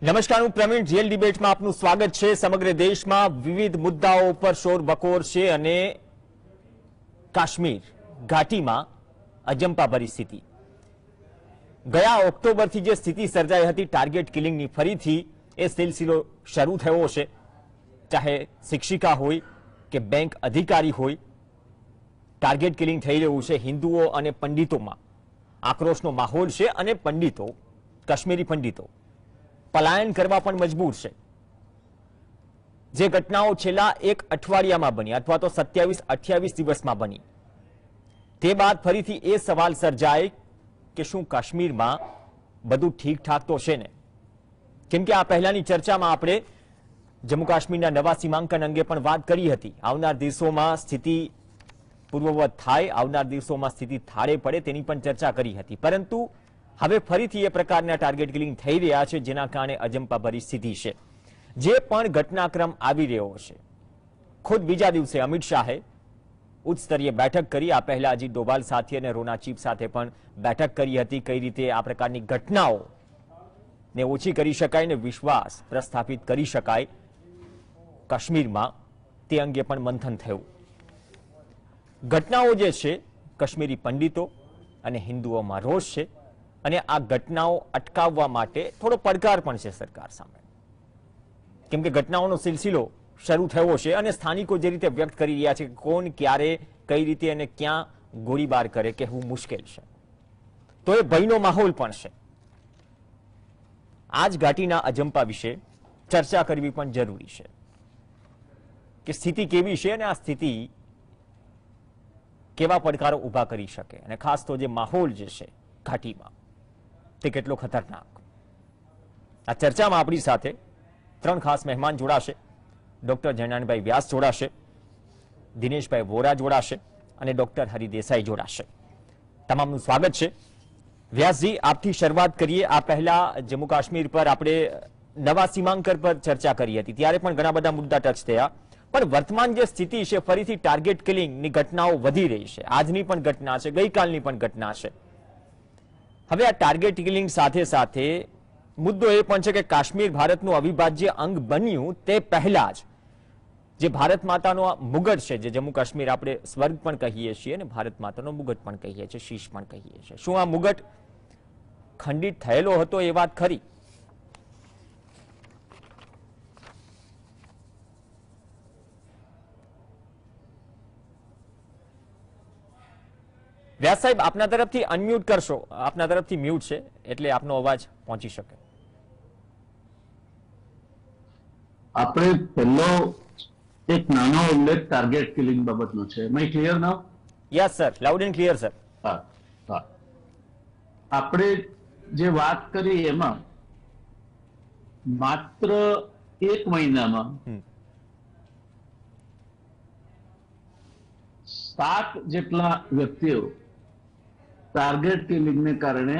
નમસ્કાર, હું પ્રવીણ. જેલ ડિબેટમાં આપનું સ્વાગત છે. સમગ્ર દેશમાં વિવિધ મુદ્દાઓ પર શોરબકોર છે અને કાશ્મીર ઘાટીમાં અજંપા પરિસ્થિતિ. ગયા ઓક્ટોબરથી જે સ્થિતિ સર્જાઈ હતી ટાર્ગેટ કિલિંગની, ફરીથી એ સિલસિલો શરૂ થયો છે. ચાહે શિક્ષિકા હોય કે બેંક અધિકારી હોય, ટાર્ગેટ કિલિંગ થઈ રહ્યું છે. હિન્દુઓ અને પંડિતોમાં આક્રોશનો માહોલ છે અને પંડિતો, કાશ્મીરી પંડિતો પલાયન કરવા પણ મજબૂર છે. જે ઘટનાઓ છેલ્લા એક અઠવાડિયામાં બની અથવા તો 27-28 દિવસમાં બની, તે બાદ ફરીથી એ સવાલ સર્જાય કે શું કાશ્મીરમાં બધું ઠીકઠાક તો છે ને? કેમ કે આ પહેલાની ચર્ચામાં આપણે જમ્મુ કાશ્મીરના નવા સીમાંકન અંગે પણ વાત કરી હતી. આવનાર દિવસોમાં સ્થિતિ પૂર્વવત થાય, આવનાર દિવસોમાં સ્થિતિ થાળે પડે તેની પણ ચર્ચા કરી હતી. પરંતુ હવે ફરીથી એ પ્રકારના ટાર્ગેટ કિલિંગ થઈ રહ્યા છે, જેના કારણે અજંપા પરિસ્થિતિ છે. જે પણ ઘટનાક્રમ આવી રહ્યો છે, ખુદ બીજા દિવસે અમિત શાહે ઉચ્ચ સ્તરીય બેઠક કરી. આ પહેલા અજીત ડોભાલ સાથે અને રોના ચીફ સાથે પણ બેઠક કરી હતી. કઈ રીતે આ પ્રકારની ઘટનાઓ ને ઓછી કરી શકાય ને વિશ્વાસ પ્રસ્થાપિત કરી શકાય કાશ્મીરમાં, તે અંગે પણ મંથન થયું. ઘટનાઓ જે છે, કાશ્મીરી પંડિતો અને હિન્દુઓમાં રોષ છે અને આ ઘટનાઓ અટકાવવા માટે થોડો પડકાર પણ છે સરકાર સામે. કેમ કે ઘટનાઓનો સિલસિલો શરૂ થયો છે અને સ્થાનિકો જે રીતે વ્યક્ત કરી રહ્યા છે કે કોણ ક્યારે કઈ રીતે અને ક્યાં ગોળીબાર કરે કહેવું મુશ્કેલ છે. તો એ ભયનો માહોલ પણ છે. આ જ ઘાટીના અજંપા વિશે ચર્ચા કરવી પણ જરૂરી છે કે સ્થિતિ કેવી છે અને આ સ્થિતિ કેવા પડકારો ઉભા કરી શકે, અને ખાસ તો જે માહોલ જે છે ઘાટીમાં તે કેટલો ખતરનાક. આ ચર્ચામાં આપણી સાથે 3 ખાસ મહેમાન જોડાશે. ડોક્ટર જયનાનભાઈ વ્યાસ જોડાશે, દિનેશભાઈ વોરા જોડાશે અને ડોક્ટર હરિ દેસાઈ જોડાશે. તમામનું સ્વાગત છે. વ્યાસજી, આપથી શરૂઆત કરીએ. આ પહેલા જમ્મુ કાશ્મીર પર આપણે નવા સીમાંકન પર ચર્ચા કરી હતી, ત્યારે પણ ઘણા બધા મુદ્દા ટચ થયા. પણ વર્તમાન જે સ્થિતિ છે, ફરીથી ટાર્ગેટ કિલિંગની ઘટનાઓ વધી રહી છે. આજની પણ ઘટના છે, ગઈકાલની પણ ઘટના છે. હવે આ ટાર્ગેટ કિલિંગ સાથે સાથે મુદ્દો એ પણ છે કે કાશ્મીર ભારતનું અવિભાજ્ય અંગ બન્યું તે પહેલા જ જે ભારત માતાનો મુગટ છે, જે જમ્મુ કાશ્મીર આપણે સ્વર્ગ પણ કહીએ છીએ અને ભારત માતાનો મુગટ પણ કહીએ છીએ, શીશ પણ કહીએ છીએ, શું આ મુગટ ખંડિત થયેલો હતો? એ વાત ખરી. વ્યાસ સાહેબ, આપના તરફથી અનમ્યુટ કરશો. આપના તરફથી મ્યુટ છે એટલે આપનો અવાજ પહોંચી શકે. આપણે પહેલો એક નાનો ઉલ્લેખ ટાર્ગેટ કિલિંગ બાબતનો છે. Me clear now? Yes sir, loud and clear sir. હા. આપણે જે વાત કરી એમાં માત્ર 1 મહિનામાં 7 જેટલા વ્યક્તિઓ ટાર્ગેટ કિલિંગને કારણે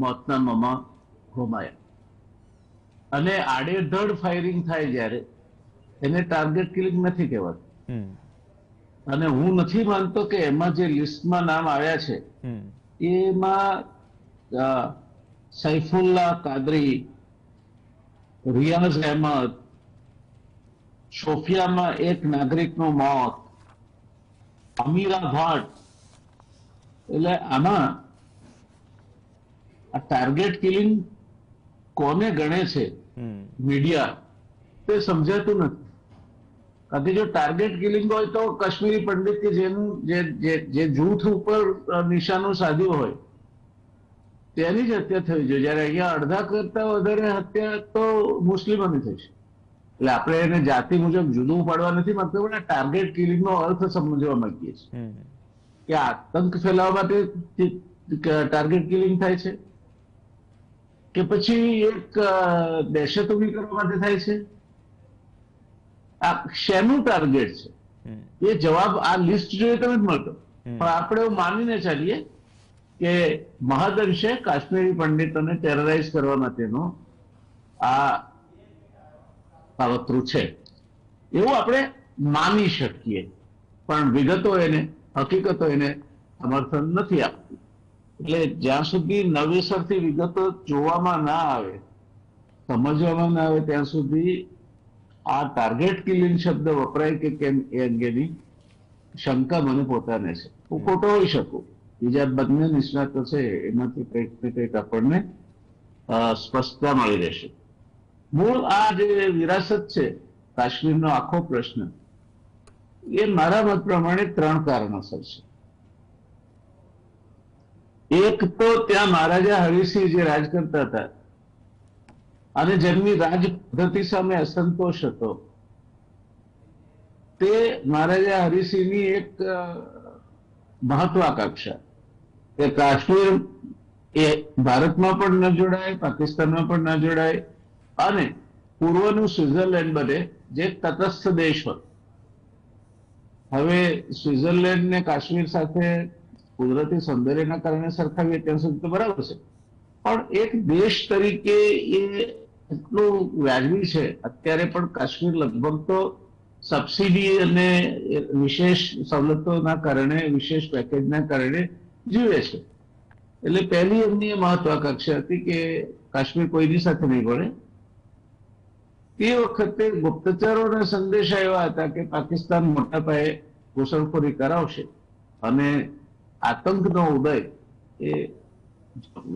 મોતના મોંમાં હોમાયા. અને આડેધડ ફાયરિંગ થાય જ્યારે એને ટાર્ગેટ કિલિંગ નથી કહેવાતું. અને હું નથી માનતો કે એમાં જે લિસ્ટમાં નામ આવ્યા છે એમાં સૈફુલ્લા કાદરી, રિયાઝ અહેમદ, શોફિયામાં એક નાગરિકનું મોત, અમીરા ભાટ, એટલે આમાં આ ટાર્ગેટ કિલિંગ કોને ગણે છે મીડિયા તે સમજાતું નથી. કારણ કે જો ટાર્ગેટ કિલિંગ હોય તો કાશ્મીરી પંડિત કે જેનું જે જૂથ ઉપર નિશાનું સાધ્યું હોય તેની જ હત્યા થવી જોઈએ. જયારે અહીંયા અડધા કરતા વધારે હત્યા તો મુસ્લિમોની થઈ છે. એટલે આપણે એને જાતિ મુજબ જુદું પાડવા નથી માંગતા, પણ આ ટાર્ગેટ કિલિંગ નો અર્થ સમજવા માંગીએ છીએ કે આતંક ફેલાવવા માટે ટાર્ગેટ કિલિંગ થાય છે કે પછી એક દહેશત ઉભી કરવા માટે થાય છે. આ શેનું ટાર્ગેટ છે એ જવાબ આ લિસ્ટ જોઈએ તો જ મળતો. પણ આપણે એવું માનીને ચાલીએ કે મહદઅંશે કાશ્મીરી પંડિતોને ટેરરાઇઝ કરવા માટેનો આ કાવતરું છે એવું આપણે માની શકીએ. પણ વિગતો એને, હકીકતો એને સમર્થન નથી આપતી. એટલે જ્યાં સુધી નવેસરથી વિગતો જોવામાં ના આવે સમજવામાં ના આવે ત્યાં સુધી આ ટાર્ગેટ કિલિંગ શબ્દ વપરાય કે કેમ એ અંગેની શંકા મને પોતાને છે. હું ખોટો હોઈ શકું. બીજા બંને નિષ્ણાતો છે એમાંથી કંઈક ને કંઈક આપણને સ્પષ્ટતા મળી રહેશે. મૂળ આ જે વિરાસત છે કાશ્મીરનો આખો પ્રશ્ન, એ મારા મત પ્રમાણે 3 કારણોસર છે. એક તો ત્યાં મહારાજા હરિસિંહ જે રાજ કરતા હતા અને જેમની રાજ પદ્ધતિ સામે અસંતોષ હતો, તે મહારાજા હરિસિંહની એક મહત્વાકાંક્ષા કે કાશ્મીર એ ભારતમાં પણ ન જોડાય, પાકિસ્તાનમાં પણ ન જોડાય અને પૂર્વનું સ્વિટ્ઝરલેન્ડ બને, જે તટસ્થ દેશ હોય. હવે સ્વિટ્ઝરલેન્ડ ને કાશ્મીર સાથે કુદરતી સૌંદર્યના કારણે સરખાવીએ ત્યાં સુધી તો બરાબર છે, પણ એક દેશ તરીકે એ એટલું વ્યાજબી છે. અત્યારે પણ કાશ્મીર લગભગ તો સબસિડી અને વિશેષ સવલતોના કારણે, વિશેષ પેકેજના કારણે જીવે છે. એટલે પહેલી એમની મહત્વાકાંક્ષા હતી કે કાશ્મીર કોઈની સાથે નહીં પડે. તે વખતે ગુપ્તચરોના સંદેશા એવા હતા કે પાકિસ્તાન મોટા પાયે ઘૂસણખોરી કરાવશે અને આતંકનો ઉદય એ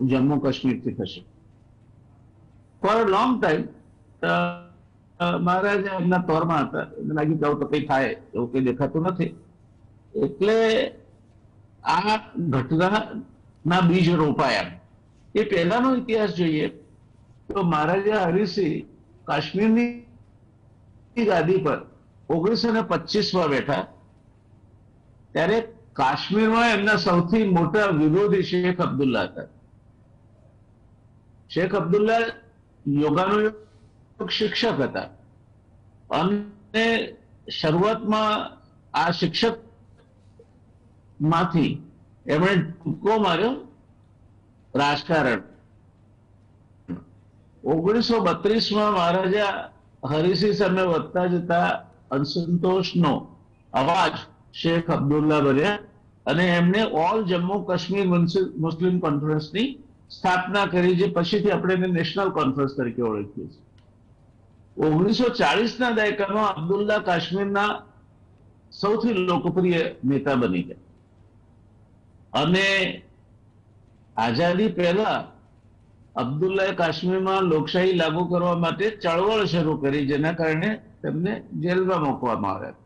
જમ્મુ કાશ્મીરથી થશે. ફોર અ લોંગ ટાઈમ મહારાજા એમના તોરમાં હતા. એને લાગ્યું કે આવું તો કંઈ થાય એવું કંઈ દેખાતું નથી. એટલે આ ઘટનાના બીજ રોપાયા. એ પહેલાનો ઇતિહાસ જોઈએ તો મહારાજા હરિસિંહ કાશ્મીરની ગાદી પર 1925માં બેઠા, ત્યારે કાશ્મીરમાં એમના સૌથી મોટા વિરોધી શેખ અબ્દુલ્લા હતા. શેખ અબ્દુલ્લા યોગાનુયોગ શિક્ષક હતા અને શરૂઆતમાં આ શિક્ષક માંથી એમણે ટૂંકો માર્યો રાજકારણ. 1932માં મહારાજા હરિસિંહ સામે વધતા જતા અસંતોષનો અવાજ શેખ અબ્દુલ્લા બન્યા અને એમણે ઓલ જમ્મુ કાશ્મીર મુસ્લિમ કોન્ફરન્સની સ્થાપના કરી, જે પછીથી આપણે એને નેશનલ કોન્ફરન્સ તરીકે ઓળખીએ છીએ. 1940ના દાયકામાં અબ્દુલ્લા કાશ્મીરના સૌથી લોકપ્રિય નેતા બની ગયા અને આઝાદી પહેલા અબ્દુલ્લાએ કાશ્મીરમાં લોકશાહી લાગુ કરવા માટે ચળવળ શરૂ કરી, જેના કારણે તેમને જેલમાં મૂકવામાં આવ્યા.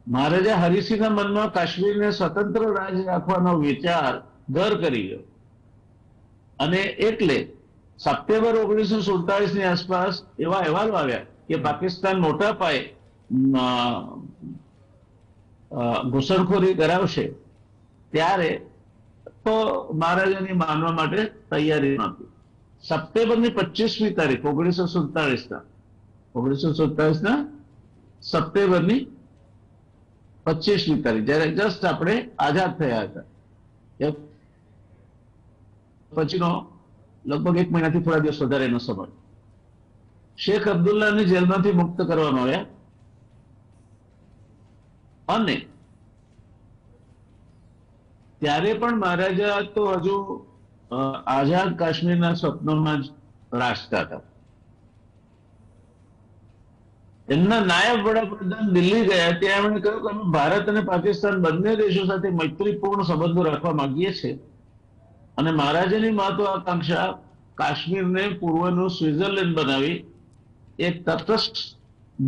મહારાજા હરિસિંહના મનમાં કાશ્મીરને સ્વતંત્ર રાજ રાખવાનો વિચાર ઘર કરી ગયો અને એટલે સપ્ટેમ્બર 1947ની આસપાસ એવા અહેવાલો આવ્યા કે પાકિસ્તાન મોટા પાયે ઘૂસણખોરી કરાવશે. ત્યારે તો મહારાજાની માનવા માટે તૈયારી નહોતી. સપ્ટેમ્બરની 25મી તારીખ 1947ના સપ્ટેમ્બરની 25મી તારીખ, જયારે જસ્ટ આપણે આઝાદ થયા હતા, પછીનો લગભગ 1 મહિનાથી થોડા દિવસ વધારે એનો સમય, શેખ અબ્દુલ્લાને જેલમાંથી મુક્ત કરવામાં આવ્યા અને ત્યારે પણ મહારાજા તો હજુ આઝાદ કાશ્મીરના સ્વપ્નોમાં જ રાષ્ટ્ર હતા. એમના નાયબ વડાપ્રધાન દિલ્હી ગયા, ત્યાં એમણે કહ્યું કે અમે ભારત અને પાકિસ્તાન બંને દેશો સાથે મૈત્રીપૂર્ણ સંબંધો રાખવા માંગીએ છીએ અને મહારાજાની મહત્વાકાંક્ષા કાશ્મીરને પૂર્વનું સ્વિટ્ઝરલેન્ડ બનાવી એક તટસ્થ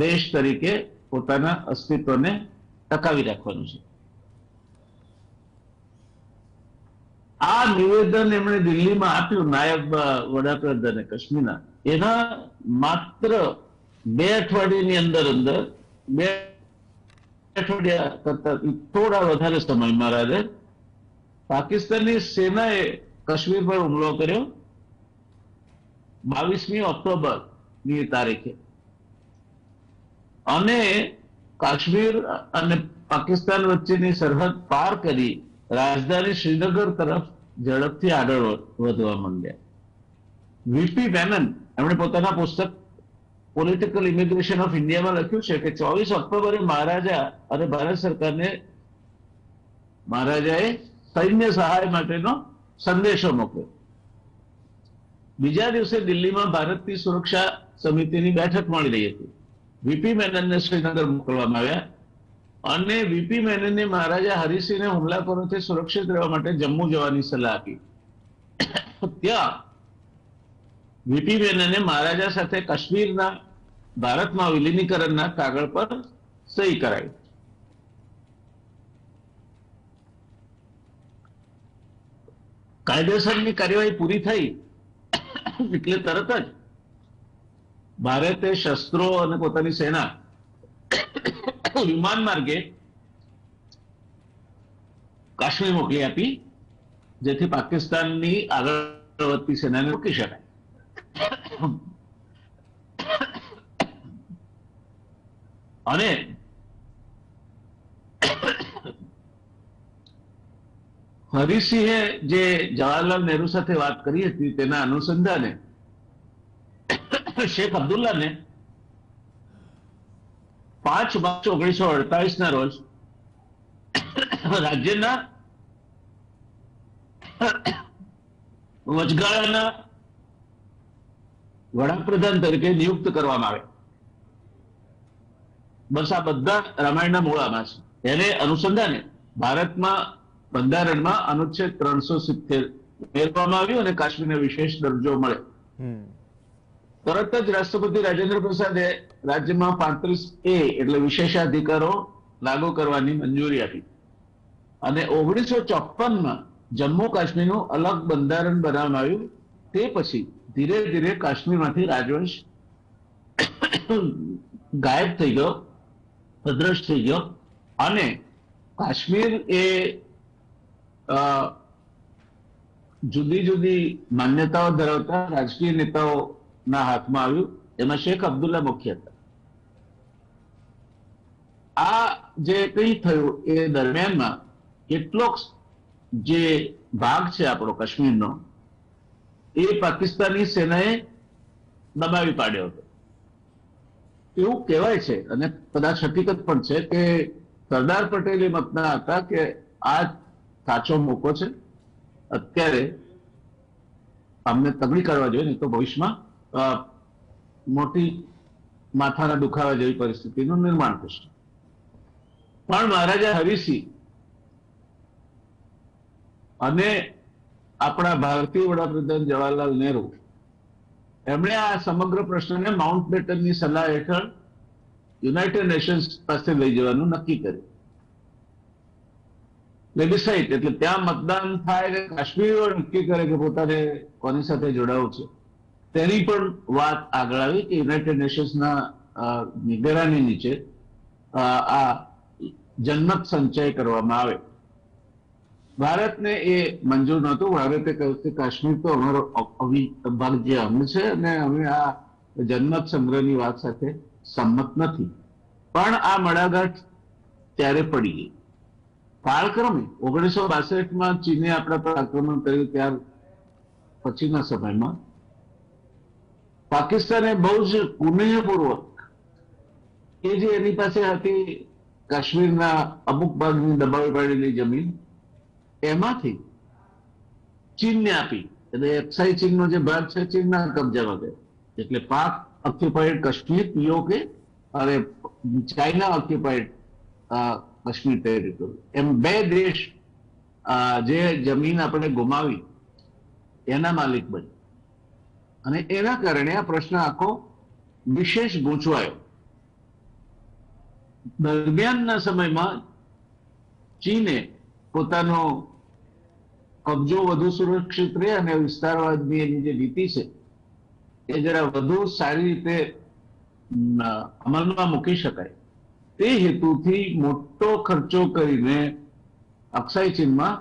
દેશ તરીકે પોતાના અસ્તિત્વને ટકાવી રાખવાનું છે. આ નિવેદન એમણે દિલ્હીમાં આપ્યું નાયબ વડાપ્રધાને કાશ્મીરના. એના માત્ર 2 અઠવાડિયાની અંદર 2 અઠવાડિયા કરતા થોડા વધારે સમય મહારાજે પાકિસ્તાનની સેનાએ કાશ્મીર પર હુમલો કર્યો 22મી ઓક્ટોબરની તારીખે અને કાશ્મીર અને પાકિસ્તાન વચ્ચેની સરહદ પાર કરી રાજધાની શ્રીનગર તરફ ઝડપથી આગળ વધવા માંડ્યા. વીપી મેનન એમણે પોતાના પુસ્તક પોલિટિકલ ઇમિગ્રેશન ઓફ ઇન્ડિયામાં લખ્યું છે કે 24 ઓક્ટોબરે મહારાજા અને ભારત સરકારને મહારાજાએ સૈન્ય સહાય માટેનો સંદેશો મોકલ્યો. બીજા દિવસે દિલ્હીમાં ભારતની સુરક્ષા સમિતિની બેઠક મળી રહી હતી. વીપી મેનનને શ્રીનગર મોકલવામાં આવ્યા અને વીપી મેનને મહારાજા હરિસિંહને હુમલાખોરોથી સુરક્ષિત રહેવા માટે જમ્મુ જવાની સલાહ આપી. ત્યાં વીપી મેનને મહારાજા સાથે કાશ્મીરના ભારતમાં વિલીનીકરણના કાગળ પર સહી કરાઈ. કાયદેસરની કાર્યવાહી પૂરી થઈ એટલે તરત જ ભારતે શસ્ત્રો અને પોતાની સેના વિમાન માર્ગે કાશ્મીર મોકલી આપી, જેથી પાકિસ્તાનની આગળ વધતી સેનાને રોકી શકાય. અને હરિસિંહે જે જવાહરલાલ નહેરુ સાથે વાત કરી હતી તેના અનુસંધાને શેખ અબ્દુલ્લાને 5 માર્ચ 1948 ના રોજ રાજ્યના વચગાળાના વડાપ્રધાન તરીકે નિયુક્ત કરવામાં આવે. બસ આ બધા રામાયણના મૂળામાં છે. એને અનુસંધાને ભારતમાં બંધારણમાં અનુચ્છેદ 370 ઉમેરવામાં આવ્યું અને કાશ્મીરને વિશેષ દરજ્જો મળે. તરત જ રાષ્ટ્રપતિ રાજેન્દ્ર પ્રસાદે રાજ્યમાં 35A એટલે વિશેષાધિકારો લાગુ કરવાની મંજૂરી આપી અને 1954માં જમ્મુ કાશ્મીરનું અલગ બંધારણ બનાવવામાં આવ્યું. તે પછી ધીરે ધીરે કાશ્મીરમાંથી રાજવંશ ગાયબ થઈ ગયો, અદ્રશ્ય થઈ ગયો અને કાશ્મીર એ જુદી જુદી માન્યતાઓ ધરાવતા રાજકીય નેતાઓના હાથમાં આવ્યું. એમાં શેખ અબ્દુલ્લા મુખ્ય હતા. આ જે કંઈ થયું એ દરમિયાનમાં કેટલોક જે ભાગ છે આપણો કાશ્મીરનો એ પાકિસ્તાની સેનાએ દબાવી પાડ્યો હતો. એવું કહેવાય છે અને કદાચ હકીકત પણ છે કે સરદાર પટેલ એ મતના હતા કે આ સાચો મોકો છે, અત્યારે અમને તગડી કરવા જોઈએ, નહીં તો ભવિષ્યમાં મોટી માથાના દુખાવા જેવી પરિસ્થિતિનું નિર્માણ થશે. પણ મહારાજા હરિસિંહ અને આપણા ભારતીય વડાપ્રધાન જવાહરલાલ નહેરુ એમણે આ સમગ્ર પ્રશ્નને માઉન્ટ બેટનની સલાહ હેઠળ યુનાઇટેડ નેશન્સ પાસે લઈ જવાનું નક્કી કર્યું. પ્લેબિસાઇટ એટલે ત્યાં મતદાન થાય કે કાશ્મીરીઓ નક્કી કરે કે પોતાને કોની સાથે જોડાવું છે, તેની પણ વાત આગળ આવી કે યુનાઇટેડ નેશન્સના નિગરાની નીચે આ જનમત સંચય કરવામાં આવે. ભારતને એ મંજૂર નહોતું. ભારતે કહ્યું કે કાશ્મીર તો અમારો અવિભાજ્ય અંગ છે અને અમે આ જનમત સંગ્રહની વાત સાથે સંમત નથી. પણ આ મડાગાંઠ ત્યારે પડી ગઈ. કાળક્રમે 1962માં ચીને આપણા પર આક્રમણ કર્યું ત્યાર પછીના સમયમાં પાકિસ્તાને બહુ જ કુનેહપૂર્વક એ જે એની પાસે હતી કાશ્મીરના અમુક ભાગની દબાવી પાડેલી જમીન એમાંથી ચીનને આપી. એટલે એક્સાઈ ચીનનો જે ભાગ છે ચીનના કબજામાં ગયો. એટલે પાક ઓક્યુપાઈડ કાશ્મીર પીઓકે અને ચાઇના ઓક્યુપાઈડ કાશ્મીર ટેરિટરી એમ બે દેશ જે જમીન આપણે ગુમાવી એના માલિક બન્યા. અને એના કારણે આ પ્રશ્ન આખો વિશેષ ગૂંચવાયો. દરમિયાનના સમયમાં ચીને પોતાનો કબજો વધુ સુરક્ષિત રહે અને વિસ્તારવાદની એની જે નીતિ છે એ જરા વધુ સારી રીતે અમલમાં મૂકી શકાય તે હેતુથી મોટો ખર્ચો કરીને અક્સાઈ ચીનમાં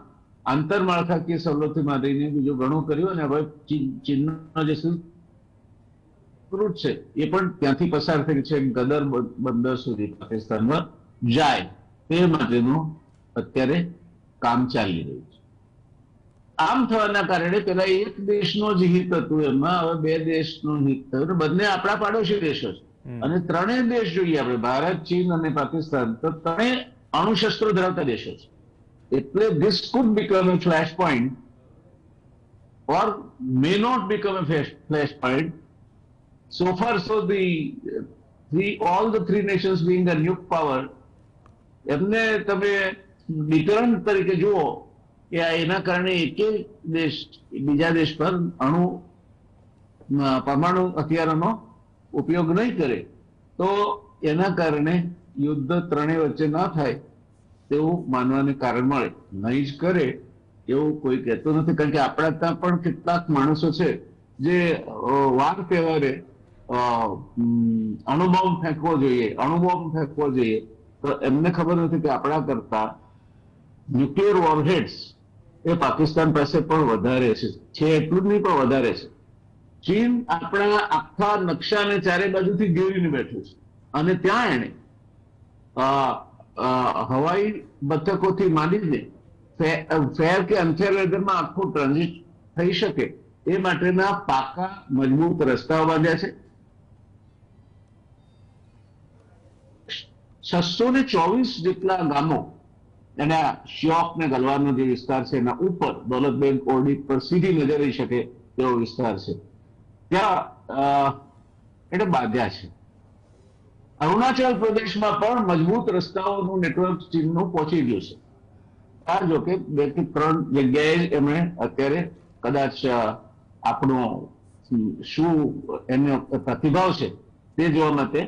આંતરમાળખાકીય સવલતો માંડીને બીજું ઘણું કર્યું અને હવે ચીનનો જે રૂટ છે એ પણ ત્યાંથી પસાર થઈ છે ગદર બંદર સુધી પાકિસ્તાનમાં જાય તે માટેનું અત્યારે કામ ચાલી રહ્યું છે. આમ થવાના કારણે પેલા એક દેશનો જ હિત હતું, એમાં હવે બે દેશનું હિત થયું. બંને આપણા પાડોશી દેશો છે અને ત્રણેય દેશ જોઈએ આપણે, ભારત, ચીન અને પાકિસ્તાન, તો ત્રણેય અણુશસ્ત્રો ધરાવતા દેશો છે. એટલે this food become a flash point or may not become a flashpoint. So far, so all the three nations being a nuke power, એમને તમે ડિટરન્ટ તરીકે જુઓ કે એના કારણે એક દેશ બીજા દેશ પર પરમાણુ હથિયારોનો ઉપયોગ નહીં કરે, તો એના કારણે યુદ્ધ ત્રણેય વચ્ચે ન થાય તેવું માનવાને કારણ મળે. નહીં જ કરે એવું કોઈ કહેતું નથી, કારણ કે આપણા ત્યાં પણ કેટલાક માણસો છે જે વાર તહેવારે અણુબોમ્બ ફેંકવો જોઈએ, તો એમને ખબર નથી કે આપણા કરતા ન્યુક્લિયર વોરહેડ્સ એ પાકિસ્તાન પાસે પણ વધારે છે, એટલું જ નહીં પણ વધારે છે. ચીન આપણા આખા નકશાને ચારે બાજુથી ઘેરીને બેઠું છે, અને ત્યાં એને હવાઈ મથકોથી માંડીને ફેર કે અનફેર વેધરમાં આખું ટ્રાન્ઝિટ થઈ શકે એ માટેના પાકા મજબૂત રસ્તાઓ બાંધ્યા છે. 624 જેટલા ગામો એના શ્યોક ને ગલવાનનો જે વિસ્તાર છે એના ઉપર દૌલતબેગ ઓરડી પર સીધી નજર રહી શકે તેવો વિસ્તાર છે, ત્યાં એને બાંધ્યા છે. અરુણાચલ પ્રદેશમાં પણ મજબૂત રસ્તાઓનું નેટવર્ક ચીનનું પહોંચી ગયું છે. આ જો કે 2 થી 3 જગ્યાએ જ એમણે અત્યારે કદાચ આપણો શું એનો પ્રતિભાવ છે તે જોવા માટે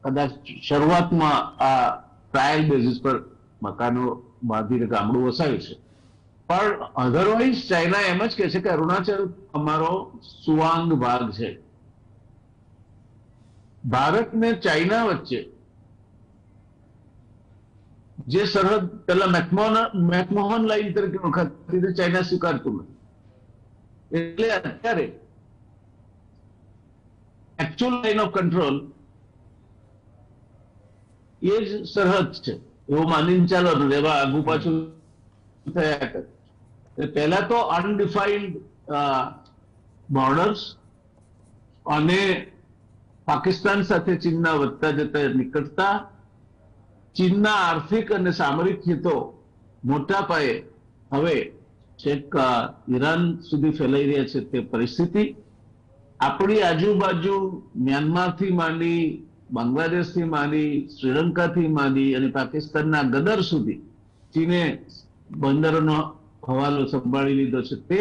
કદાચ શરૂઆતમાં આ ટ્રાયલ બેઝિસ પર મકાનો બાંધીને ગામડું વસાવ્યું છે. પણ અધરવાઇઝ ચાઇના એમ જ કહે છે કે અરુણાચલ અમારો સુવાંગ ભાગ છે. ભારત ને ચાઇના વચ્ચે જે સરહદ પેલા મેકમોહન લાઈન તરીકે ઓળખાતી ચાઇના સ્વીકારતું નથી, એટલે અત્યારે એકચ્યુઅલ લાઈન ઓફ કંટ્રોલ એ જ સરહદ છે એવું માનીને ચાલો, એવા આગુ પાછું થયા કરે. પહેલા તો અનડિફાઈન્ડ બોર્ડર્સ અને પાકિસ્તાન સાથે ચીનના વધતા જતા નિકટતા, ચીનના આર્થિક અને સામરિક હિતો મોટા પાયે હવે છેક ઈરાન સુધી ફેલાઈ રહ્યા છે તે પરિસ્થિતિ, આપણી આજુબાજુ મ્યાનમારથી માંડી, બાંગ્લાદેશથી માંડી, શ્રીલંકાથી માંડી અને પાકિસ્તાનના ગદર સુધી ચીને બંદરોનો હવાલો સંભાળી લીધો છે તે,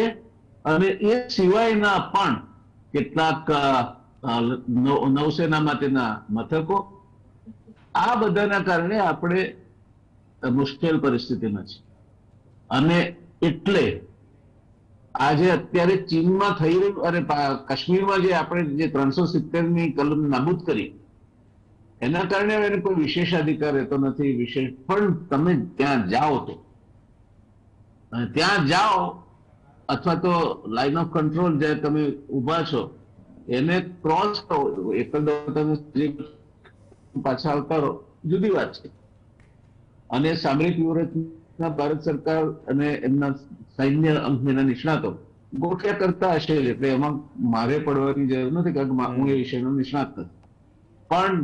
અને એ સિવાયના પણ કેટલાક નૌસેના માટેના મથકો, આ બધાના કારણે આપણે મુશ્કેલ પરિસ્થિતિમાં છે. અને એટલે આજે અત્યારે ચીનમાં થઈ રહ્યું, અને કાશ્મીરમાં જે આપણે જે 370ની કલમ નાબૂદ કરી એના કારણે એને કોઈ વિશેષાધિકાર રહેતો નથી. વિશેષ પણ તમે ત્યાં જાઓ તો, ત્યાં જાઓ અથવા તો લાઈન ઓફ કંટ્રોલ જ્યાં તમે ઉભા છો એને ક્રોસ કરો, એકદમ તમે પાછા આવતા રહો, જુદી વાત છે. અને સામરિક વ્યૂહરચના ભારત સરકાર અને એમના સૈન્ય અંગના નિષ્ણાતો ગોઠવ્યા કરતા હશે, એટલે એમાં મારે પડવાની જરૂર નથી, કારણ કે હું એ વિષયનો નિષ્ણાત નથી. પણ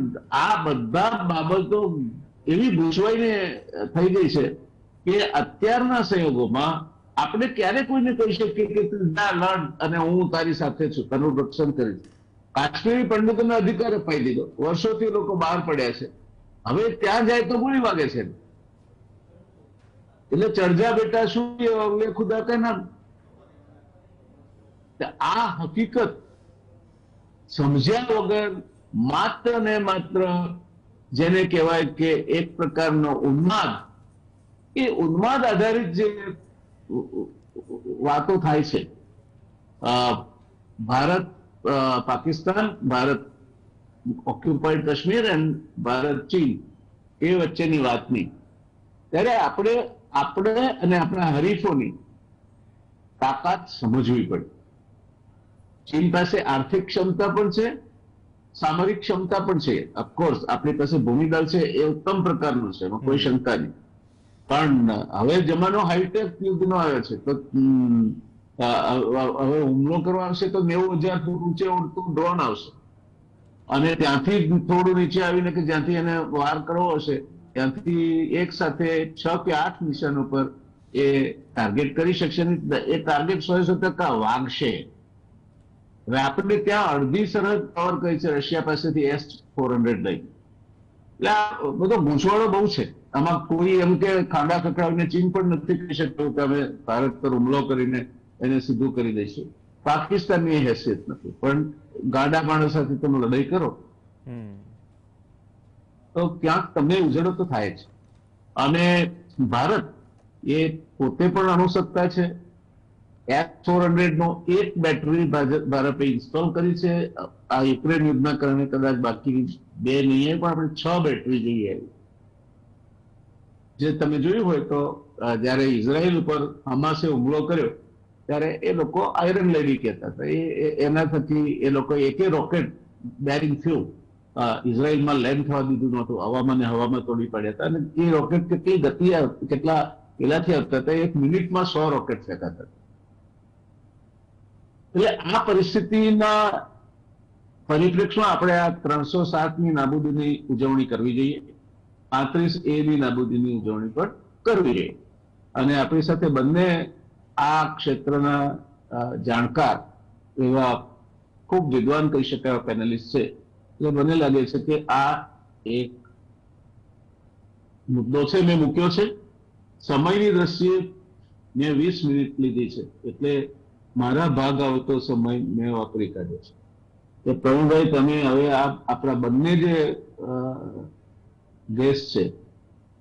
આ બધા બાબતો એવી ગૂંચવાઈને થઈ ગઈ છે કે અત્યારના સંયોગોમાં આપણે ક્યારે કોઈને કહી શકીએ કે તું ના લડ અને હું તારી સાથે છું, તારું રક્ષણ કરીશ. કાશ્મીરી પંડિતોને અધિકાર અપાઈ દીધો, વર્ષોથી લોકો બહાર પડ્યા છે, હવે ત્યાં જાય તો ગોળી વાગે છે. એટલે ચર્ચા બેટા શું ખુદા કે નામ. આ હકીકત સમજ્યા વગર માત્ર ને માત્ર જેને કહેવાય કે એક પ્રકારનો ઉન્માદ, એ ઉન્માદ આધારિત જે વાતો થાય છે, ભારત પાકિસ્તાન, ભારત ઓક્યુપાઈડ કાશ્મીર એન્ડ ભારત ચીન એ વચ્ચેની વાતની, ત્યારે આપણે અને આપણા હરીફોની તાકાત સમજવી પડે. ચીન પાસે આર્થિક ક્ષમતા પણ છે, સામરિક ક્ષમતા પણ છે. ઓફકોર્સ આપણી પાસે ભૂમિદળ છે, એ ઉત્તમ પ્રકારનું છે, એમાં કોઈ શંકા નહીં. પણ હવે જમાનો હાઈટેક યુદ્ધનો આવ્યો છે, તો હવે હુમલો કરવા આવશે તો 90,000 ફૂટ ઊંચે ઉડતું ડ્રોન આવશે, અને ત્યાંથી થોડું નીચે આવીને કે જ્યાંથી એને વાર કરવો હશે ત્યાંથી એક સાથે 6 કે 8 નિશાનો પર એ ટાર્ગેટ કરી શકશે નહીં. એ ટાર્ગેટ 100% વાગશે. હવે આપણે ત્યાં અડધી સરહદ કવર કરી છે રશિયા પાસેથી S-400 લઈ. એટલે આ બધો ગૂંચવાડો બહુ છે આમાં. કોઈ એમ કે ખાડા ખખડાવીને ચીન પણ નથી કહી શકતું કે અમે ભારત પર હુમલો કરીને એને સીધું કરી દઈશું. પાકિસ્તાનની એ હેસિયત નથી. પણ ગાડા માણસ સાથે તમે લડાઈ કરો તો ક્યાંક તમને ઉજળો તો થાય છે. અને ભારત એ પોતે પણ અણુસત્તા છે. S-400 નો એક બેટરી ભારતે ઇન્સ્ટોલ કરી છે. આ યુક્રેન યુદ્ધના કારણે કદાચ બાકી 2 નહીં, પણ આપણે 6 બેટરી જોઈએ. જે તમે જોયું હોય તો જયારે ઇઝરાયલ ઉપર હમાસે હુમલો કર્યો ત્યારે એ લોકો આયરન લેડી કહેતા હતા. એના થકી એ લોકો એકે રોકેટ બેરિંગ થયું ઇઝરાયલમાં લેન્ડ થવા દીધું નહોતું. હવામાં તોડી પડ્યા હતા. અને એ રોકેટ કેટલી ગતિ કેટલા પેલાથી આવતા હતા, 1 મિનિટમાં 100 રોકેટ ફેંકાતા હતા. એટલે આ પરિસ્થિતિના પરિપ્રેક્ષમાં આપણે આ 307ની નાબૂદીની ઉજવણી કરવી જોઈએ. 35A ની નાબૂદીની ઉજવણી પણ કરવી જોઈએ. અને આપણી સાથે બંને આ ક્ષેત્રના જાણકાર એવા ખૂબ વિદ્વાન કહી શકાય એવા પેનલિસ્ટ છે. એટલે મને લાગે છે કે આ એક મુદ્દો છે, મેં મૂક્યો છે. સમયની દ્રષ્ટિએ મેં 20 મિનિટ લીધી છે, એટલે મારા ભાગ આવતો સમય મેં વાપરી કાઢ્યો છે. તો પ્રવીણભાઈ, તમે હવે આપણા બંને જે ગેસ્ટ છે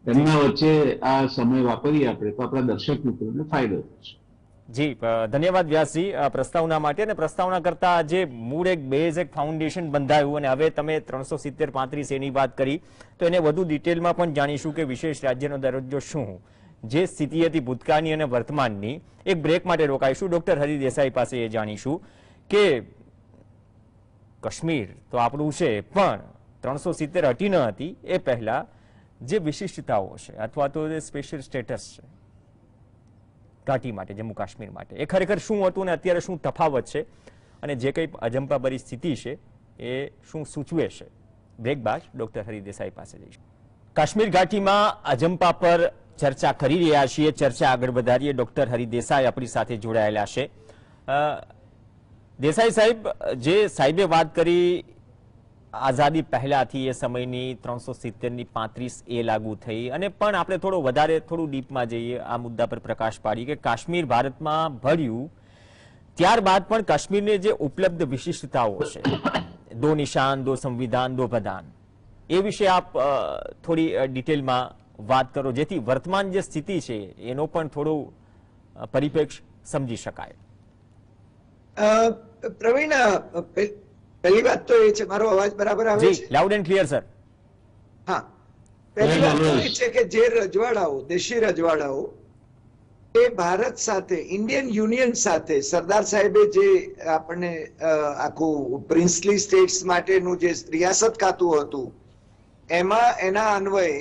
એમના વચ્ચે આ સમય વાપરીએ આપણે તો આપણા દર્શક મિત્રોને ફાયદો થશે. જી, ધન્યવાદ વ્યાસજી પ્રસ્તાવના માટે. અને પ્રસ્તાવના કરતા જે મૂળ એક બેઝ, એક ફાઉન્ડેશન બંધાયું, અને હવે તમે 370-35A ની વાત કરી તો એને વધુ ડિટેલમાં પણ જાણીશું કે વિશેષ રાજ્યનો દરજ્જો શું, જે સ્થિતિ હતી ભૂતકાળની અને વર્તમાનની. એક બ્રેક માટે રોકાઈશું. ડોક્ટર હરિ દેસાઈ પાસે એ જાણીશું કે કાશ્મીર તો આપણું છે, પણ 370 હટી ન હતી એ પહેલા જે વિશિષ્ટતાઓ છે અથવા તો જે સ્પેશિયલ સ્ટેટસ છે ઘાટી માટે, જમ્મુ કાશ્મીર માટે, એ ખરેખર શું હતું અને અત્યારે શું તફાવત છે, અને જે કંઈ અજંપાભરી સ્થિતિ છે એ શું સૂચવે છે. બ્રેક બાદ ડોક્ટર હરિ દેસાઈ પાસે જઈશું. કાશ્મીર ઘાટીમાં અજંપા પર ચર્ચા કરી રહ્યા છીએ. ચર્ચા આગળ વધારીએ. ડોક્ટર હરિ દેસાઈ આપણી સાથે જોડાયેલા છે. દેસાઈ સાહેબ, જે સાહેબે વાત કરી આઝાદી પહેલાથી એ સમયની 370ની 35A લાગુ થઈ, અને પણ આપણે થોડું ડીપમાં જઈએ, આ મુદ્દા પર પ્રકાશ પાડી કે કાશ્મીર ભારતમાં ભળ્યું ત્યારબાદ પણ કાશ્મીરને જે ઉપલબ્ધ વિશિષ્ટતાઓ છે, 2 નિશાન, 2 સંવિધાન, 2 પ્રધાન, એ વિશે આપ થોડી ડિટેલમાં વાત કરો, જેથી વર્તમાન જે સ્થિતિ છે એનો પણ થોડો પરિપ્રેક્ષ્ય સમજી શકાય. પ્રવીણ, પહેલી વાત તો એ છે, મારો અવાજ બરાબર આવે છે? Loud and clear sir. હા, પહેલી વાત તો એ છે કે જે રજવાડાઓ, દેશી રજવાડાઓ, એ ભારત સાથે, ઇન્ડિયન યુનિયન સાથે સરદાર સાહેબે જે આપણને આખું પ્રિન્સલી સ્ટેટ્સ માટેનું જે રિયાસત ખાતું હતું, એમાં એના અન્વયે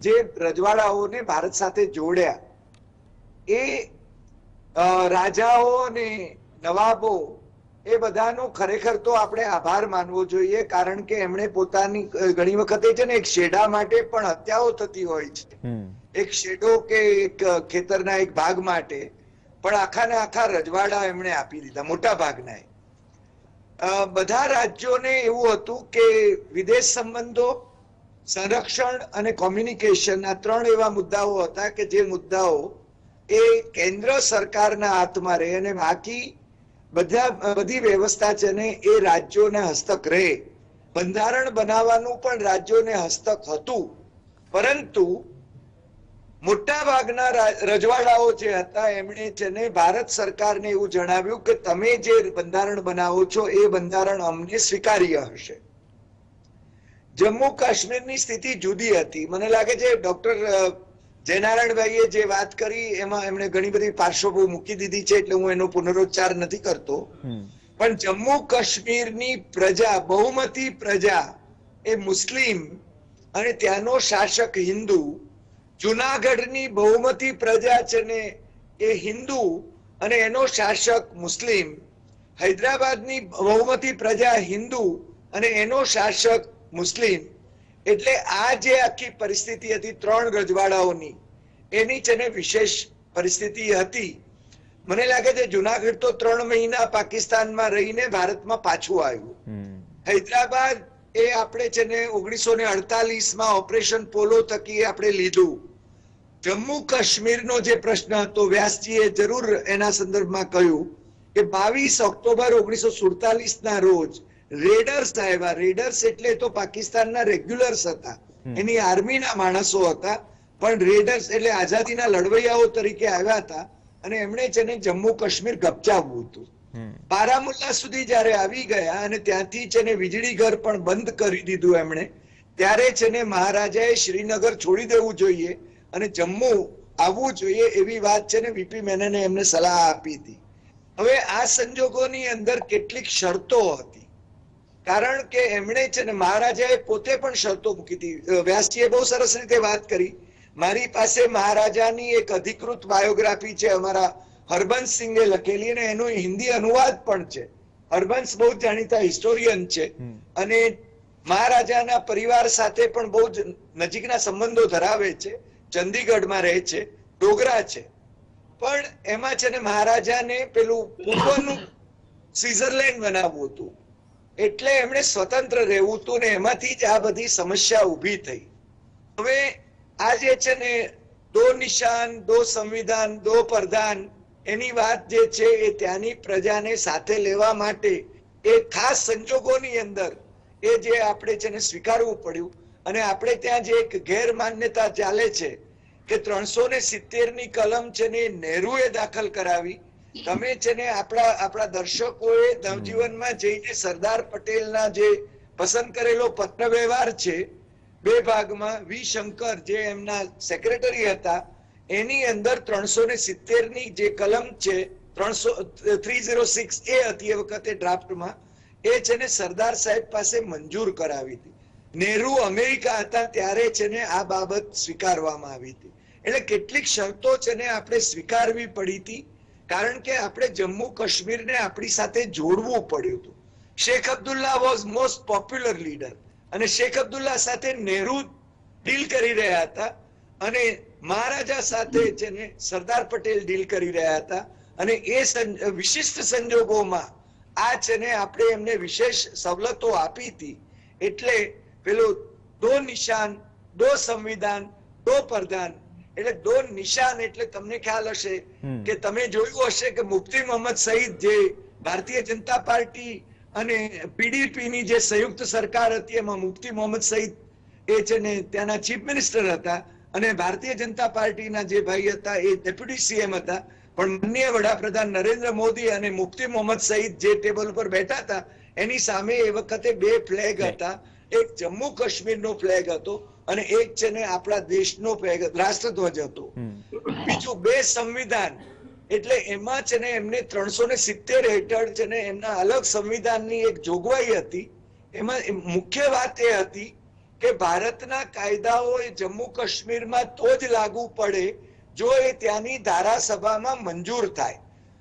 જે રજવાડાઓને ભારત સાથે જોડ્યા, એ રાજાઓ અને નવાબો, એ બધાનો ખરેખર તો આપણે આભાર માનવો જોઈએ. કારણ કે એમણે પોતાની ઘણી વખતે છે ને એક શેઢા માટે પણ હત્યાઓ થતી હોય છે. એક શેઢો કે એક ખેતરના એક ભાગ માટે પણ આખા ને આખા રજવાડા એમણે આપી દીધા, મોટા ભાગના. બધા રાજ્યોને એવું હતું કે વિદેશ સંબંધો, સંરક્ષણ અને કોમ્યુનિકેશન, આ 3 એવા મુદ્દાઓ હતા કે જે મુદ્દાઓ એ કેન્દ્ર સરકારના હાથમાં રહે, અને બાકી બધી વ્યવસ્થા છે ને એ રાજ્યોને હસ્તક રહે. બંધારણ બનાવવાનું પણ રાજ્યોને હસ્તક હતું, પરંતુ મોટા ભાગના રજવાડાઓ જે હતા એમણે છે ને ભારત સરકારને એવું જણાવ્યું કે તમે જે બંધારણ બનાવો છો એ બંધારણ અમને સ્વીકાર્ય હશે. જમ્મુ કાશ્મીરની સ્થિતિ જુદી હતી. મને લાગે છે ડોક્ટર જયનારાયણભાઈએ જે વાત કરી એમાં એમણે ઘણી બધી પાર્શ્વભૂમિ મૂકી દીધી છે, એટલે હું એનો પુનરોચ્ચાર નથી કરતો. પણ જમ્મુ કાશ્મીરની પ્રજા, બહુમતી પ્રજા એ મુસ્લિમ અને ત્યાંનો શાસક હિન્દુ, જુનાગઢની બહુમતી પ્રજા છે ને એ હિન્દુ અને એનો શાસક મુસ્લિમ, હૈદરાબાદની બહુમતી પ્રજા હિન્દુ અને એનો શાસક મુસ્લિમ. એટલે આ જે આખી પરિસ્થિતિ હતી 3 રજવાડાઓની, એની છે ને વિશેષ પરિસ્થિતિ હતી. મને લાગે છે જુનાગઢ તો 3 મહિના પાકિસ્તાનમાં રહીને ભારતમાં પાછું આવ્યું. હૈદરાબાદ એ આપણે છે ને 1948માં ઓપરેશન પોલો થકી આપણે લીધું. જમ્મુ કાશ્મીરનો જે પ્રશ્ન હતો, વ્યાસજીએ જરૂર એના સંદર્ભમાં કહ્યું કે 22 ઓક્ટોબર 1947 ના રોજ રેડર્સ આવ્યા. રેડર્સ એટલે તો પાકિસ્તાનના રેગ્યુલર્સ હતા, એની આર્મીના માણસો હતા, પણ રેડર્સ એટલે આઝાદીના લડવૈયાઓ તરીકે આવ્યા હતા અને એમણે છે ને જમ્મુ કાશ્મીર ગપચાવવું હતું. બારામુલ્લા સુધી જયારે આવી ગયા અને ત્યાંથી છે ને વીજળી ઘર પણ બંધ કરી દીધું એમણે, ત્યારે છે ને મહારાજાએ શ્રીનગર છોડી દેવું જોઈએ અને જમ્મુ આવવું જોઈએ એવી વાત છે ને વીપી મેનને એમને સલાહ આપી હતી. હવે આ સંજોગોની અંદર કેટલીક શરતો હતી, કારણ કે એમણે છે ને મહારાજાએ પોતે પણ શરતો મૂકી હતી. વ્યાસજીએ બહુ સરસ રીતે વાત કરી. મારી પાસે મહારાજાની એક અધિકૃત બાયોગ્રાફી છે, અમારા હરબંસ સિંઘે લખેલી, અને એનો હિન્દી અનુવાદ પણ છે. હરબંસ બહુ જાણીતા હિસ્ટોરિયન છે અને મહારાજાના પરિવાર સાથે પણ બહુ જ નજીકના સંબંધો ધરાવે છે. ચંદીગઢમાં રહે છે, ડોગરા છે. પણ એમાં છે ને મહારાજાને પેલું પૂર્વનું સ્વિટ્ઝરલેન્ડ બનાવવું હતું, એટલે એમણે સ્વતંત્ર રહેવું હતું ને એમાંથી જ આ બધી સમસ્યા ઊભી થઈ. હવે આ જે છે ને દો નિશાન, દો સંવિધાન, દો પ્રધાન, એની વાત જે છે એ ત્યાંની પ્રજાને સાથે લેવા માટે એ ખાસ સંજોગોની અંદર એ જે આપણે છે ને સ્વીકારવું પડ્યું. અને આપણે ત્યાં જે એક ગેરમાન્યતા ચાલે છે કે 370 ની કલમ છે ને નહેરુએ દાખલ કરાવી. તમે છે ને આપણા દર્શકોએ નવજીવનમાં જઈને સરદાર પટેલના જે પસંદ કરેલો પત્ર વ્યવહાર છે 2 ભાગમાં, વી શંકર જે એમના સેક્રેટરી હતા, એની અંદર 370 ની જે કલમ છે 306 એ હતી એ વખતે ડ્રાફ્ટમાં, એ છે ને સરદાર સાહેબ પાસે મંજૂર કરાવી હતી. નહેરુ અમેરિકા હતા ત્યારે છે ને આ બાબત સ્વીકારવામાં આવી હતી. એટલે કેટલીક શરતો છે ને આપણે સ્વીકારવી પડી હતી, કારણ કે આપણે જમ્મુ કાશ્મીરને આપણી સાથે જોડવું પડ્યું હતું. Sheikh Abdullah was most popular leader અને શેખ અબ્દુલ્લા સાથે નહેરુ ડીલ કરી રહ્યા હતા અને મહારાજા સાથે છે ને સરદાર પટેલ ડીલ કરી રહ્યા હતા. અને એ વિશિષ્ટ સંજોગોમાં આ છે ને આપણે એમને વિશેષ સવલતો આપી હતી. એટલે પેલું દો નિશાન, દો સંવિધાન, દો પ્રધાન. એટલે દો નિશાન એટલે તમને ખ્યાલ હશે કે તમે જોયું હશે કે મુફ્તી મોહમ્મદ સઈદ જે ભારતીય જનતા પાર્ટી અને પીડીપી ની જે સંયુક્ત સરકાર હતી એમાં મુફ્તી મોહમ્મદ સઈદ એ છે ને ત્યાંના ચીફ મિનિસ્ટર હતા અને ભારતીય જનતા પાર્ટીના જે ભાઈ હતા એ ડેપ્યુટી સીએમ હતા. પણ માનનીય વડાપ્રધાન નરેન્દ્ર મોદી અને મુફ્તી મોહમ્મદ સઈદ જે ટેબલ ઉપર બેઠા હતા એની સામે એ વખતે 2 ફ્લેગ હતા. એક જમ્મુ કાશ્મીરનો ફ્લેગ હતો અને એક છે ને આપણા દેશનો ફ્લેગ, રાષ્ટ્રધ્વજ હતો. બીજું 2 સંવિધાન, એટલે એમાં છે ને એમને 370 હેઠળ છે ને એમના અલગ સંવિધાનની એક જોગવાઈ હતી. એમાં મુખ્ય વાત એ હતી કે ભારતના કાયદાઓ એ જમ્મુ કાશ્મીરમાં તો જ લાગુ પડે જો એ ત્યાંની ધારાસભામાં મંજૂર થાય.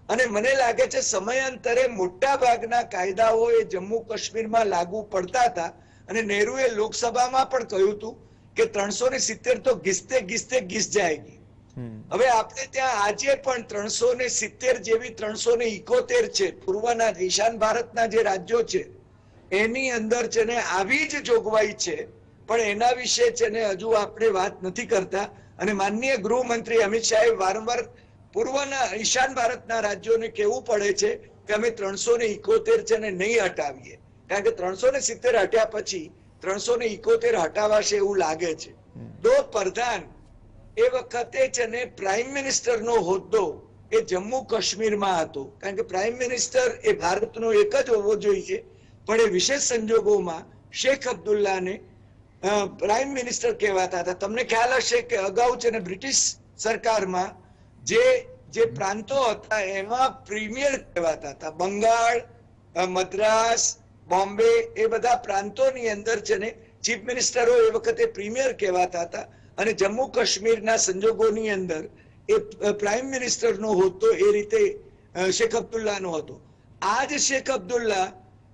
અને મને લાગે છે સમયાંતરે મોટા ભાગના કાયદાઓ એ જમ્મુ કાશ્મીરમાં લાગુ પડતા હતા અને નહેરુએ લોકસભામાં પણ કહ્યું હતું કે 370 તો ઘિસતે ઘિસ જાયગી. હવે આપણે ત્યાં આજે પણ 370 જેવી 371 છે પૂર્વના ઈશાન ભારતના જે રાજ્યો છે એની અંદર છે ને આવી જ જોગવાઈ છે, પણ એના વિશે છે ને હજુ આપણે વાત નથી કરતા. અને માનનીય ગૃહમંત્રી અમિત શાહે વારંવાર પૂર્વના ઈશાન ભારતના રાજ્યોને કહેવું પડે છે કે અમે 371 છે ને નહીં હટાવીએ, કારણ કે 370 હટ્યા પછી 371 હટાવાશે એવું લાગે છે. દો પ્રધાન, એ વખતે છે ને પ્રાઇમ મિનિસ્ટર નો હોદ્દો એ જમ્મુ કાશ્મીરમાં હતો, કારણ કે પ્રાઇમ મિનિસ્ટર એ ભારતનો એક જ હોવો જોઈએ, પણ એ વિશેષ સંજોગોમાં શેખ અબ્દુલ્લાને પ્રાઇમ મિનિસ્ટર કહેવાતા હતા. તમને ખ્યાલ હશે કે અગાઉ છે ને બ્રિટિશ સરકારમાં જે પ્રાંતો હતા એમાં પ્રીમિયર કહેવાતા હતા. બંગાળ, મદ્રાસ, બોમ્બે એ બધા પ્રાંતોની અંદર છે ને ચીફ મિનિસ્ટરો એ વખતે પ્રીમિયર કહેવાતા હતા અને જમ્મુ કાશ્મીરના સંજોગોની અંદર એ પ્રાઇમ મિનિસ્ટરનો હોદ્દો એ રીતે શેખ અબ્દુલ્લાનો હતો. આજ શેખ અબ્દુલ્લા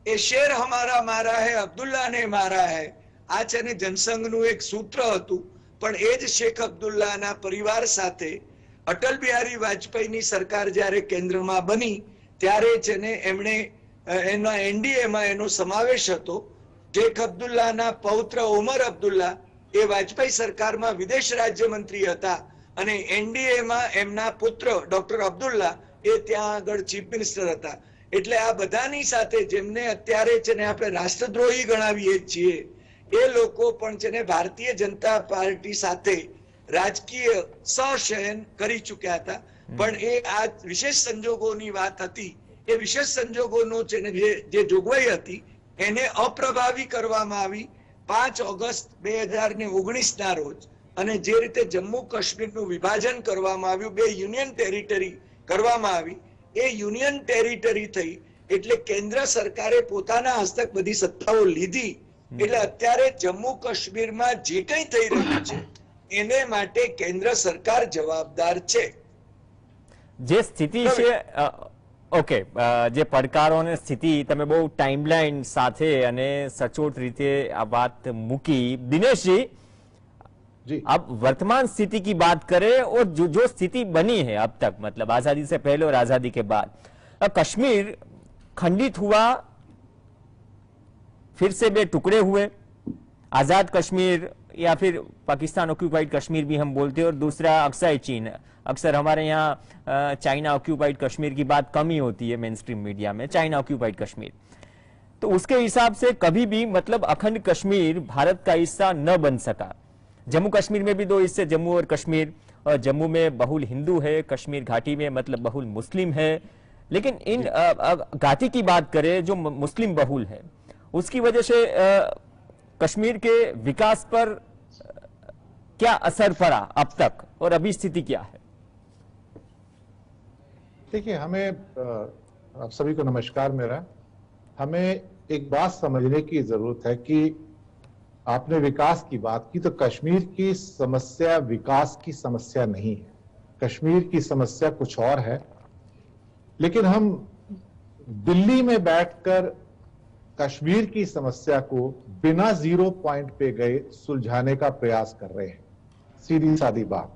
એ શેર હમારા મારા હૈ, અબ્દુલ્લા ને મારા હૈ, આ છે ને જનસંઘનું એક સૂત્ર હતું. પણ એ જ શેખ અબ્દુલ્લાના પરિવાર સાથે અટલ બિહારી વાજપેયીની સરકાર જ્યારે કેન્દ્રમાં બની ત્યારે જ એમણે એના એનડીએમાં એનો સમાવેશ હતો. શેખ અબ્દુલ્લાના પૌત્ર ઓમર અબ્દુલ્લા એ વાજપેયી સરકારમાં વિદેશ રાજ્યમંત્રી હતા અને એનડીએમાં એમના પુત્ર ડોક્ટર અબ્દુલ્લા એ ત્યાં આગળ ચીફ મિનિસ્ટર હતા. એટલે આ બધાની સાથે જેમને અત્યારે છે ને આપણે રાષ્ટ્રદ્રોહી ગણાવીએ છીએ એ લોકો પણ છે ને ભારતીય જનતા પાર્ટી સાથે રાજકીય સહશયન કરી ચૂક્યા હતા. પણ એ આ વિશેષ સંજોગોની વાત હતી. એ વિશેષ સંજોગોનો છે ને જે જોગવાઈ હતી એને અપ્રભાવી કરવામાં આવી 5 ઓગસ્ટ 2019 ના રોજ. અને જે રીતે જમ્મુ કાશ્મીરનું વિભાજન કરવામાં આવ્યું, 2 યુનિયન ટેરિટરી કરવામાં આવી, એ યુનિયન ટેરિટરી થઈ એટલે કેન્દ્ર સરકારે પોતાના હસ્તક બધી સત્તાઓ લીધી. એટલે અત્યારે જમ્મુ કાશ્મીરમાં જે કંઈ થઈ રહ્યું છે એને માટે કેન્દ્ર સરકાર જવાબદાર છે. જે સ્થિતિ છે, ઓકે, જે પડકારો અને સ્થિતિ તમે બહુ ટાઈમલાઈન સાથે અને સચોટ રીતે આ વાત મૂકી. दिनेश जी, अब वर्तमान स्थिति की बात करें और जो स्थिति बनी है अब तक, मतलब आजादी से पहले और आजादी के बाद, कश्मीर खंडित हुआ, फिर से 2 टुकड़े हुए, आजाद कश्मीर या फिर पाकिस्तान ऑक्यूपाइड कश्मीर भी हम बोलते हैं, और दूसरा अक्सर चीन. अक्सर हमारे यहाँ चाइना ऑक्यूपाइड कश्मीर की बात कम ही होती है मेन स्ट्रीम मीडिया में, चाइना ऑक्यूपाइड कश्मीर. तो उसके हिसाब से कभी भी मतलब अखंड कश्मीर भारत का हिस्सा न बन सका. जम्मू कश्मीर में भी 2 हिस्से, जम्मू और कश्मीर, और जम्मू में बहुल हिंदू है, कश्मीर घाटी में मतलब बहुल मुस्लिम है. लेकिन इन घाटी की बात करें जो मुस्लिम बहुल है, उसकी वजह से कश्मीर के विकास पर क्या असर पड़ा अब तक, और अभी स्थिति क्या है? देखिए, हमें आप सभी को नमस्कार मेरा. हमें एक बात समझने की जरूरत है कि आपने विकास की बात की, तो कश्मीर की समस्या विकास की समस्या नहीं है. कश्मीर की समस्या कुछ और है. लेकिन हम दिल्ली में बैठकर कश्मीर की समस्या को बिना 0 पॉइंट पे गए सुलझाने का प्रयास कर रहे हैं. सीधी सादी बात.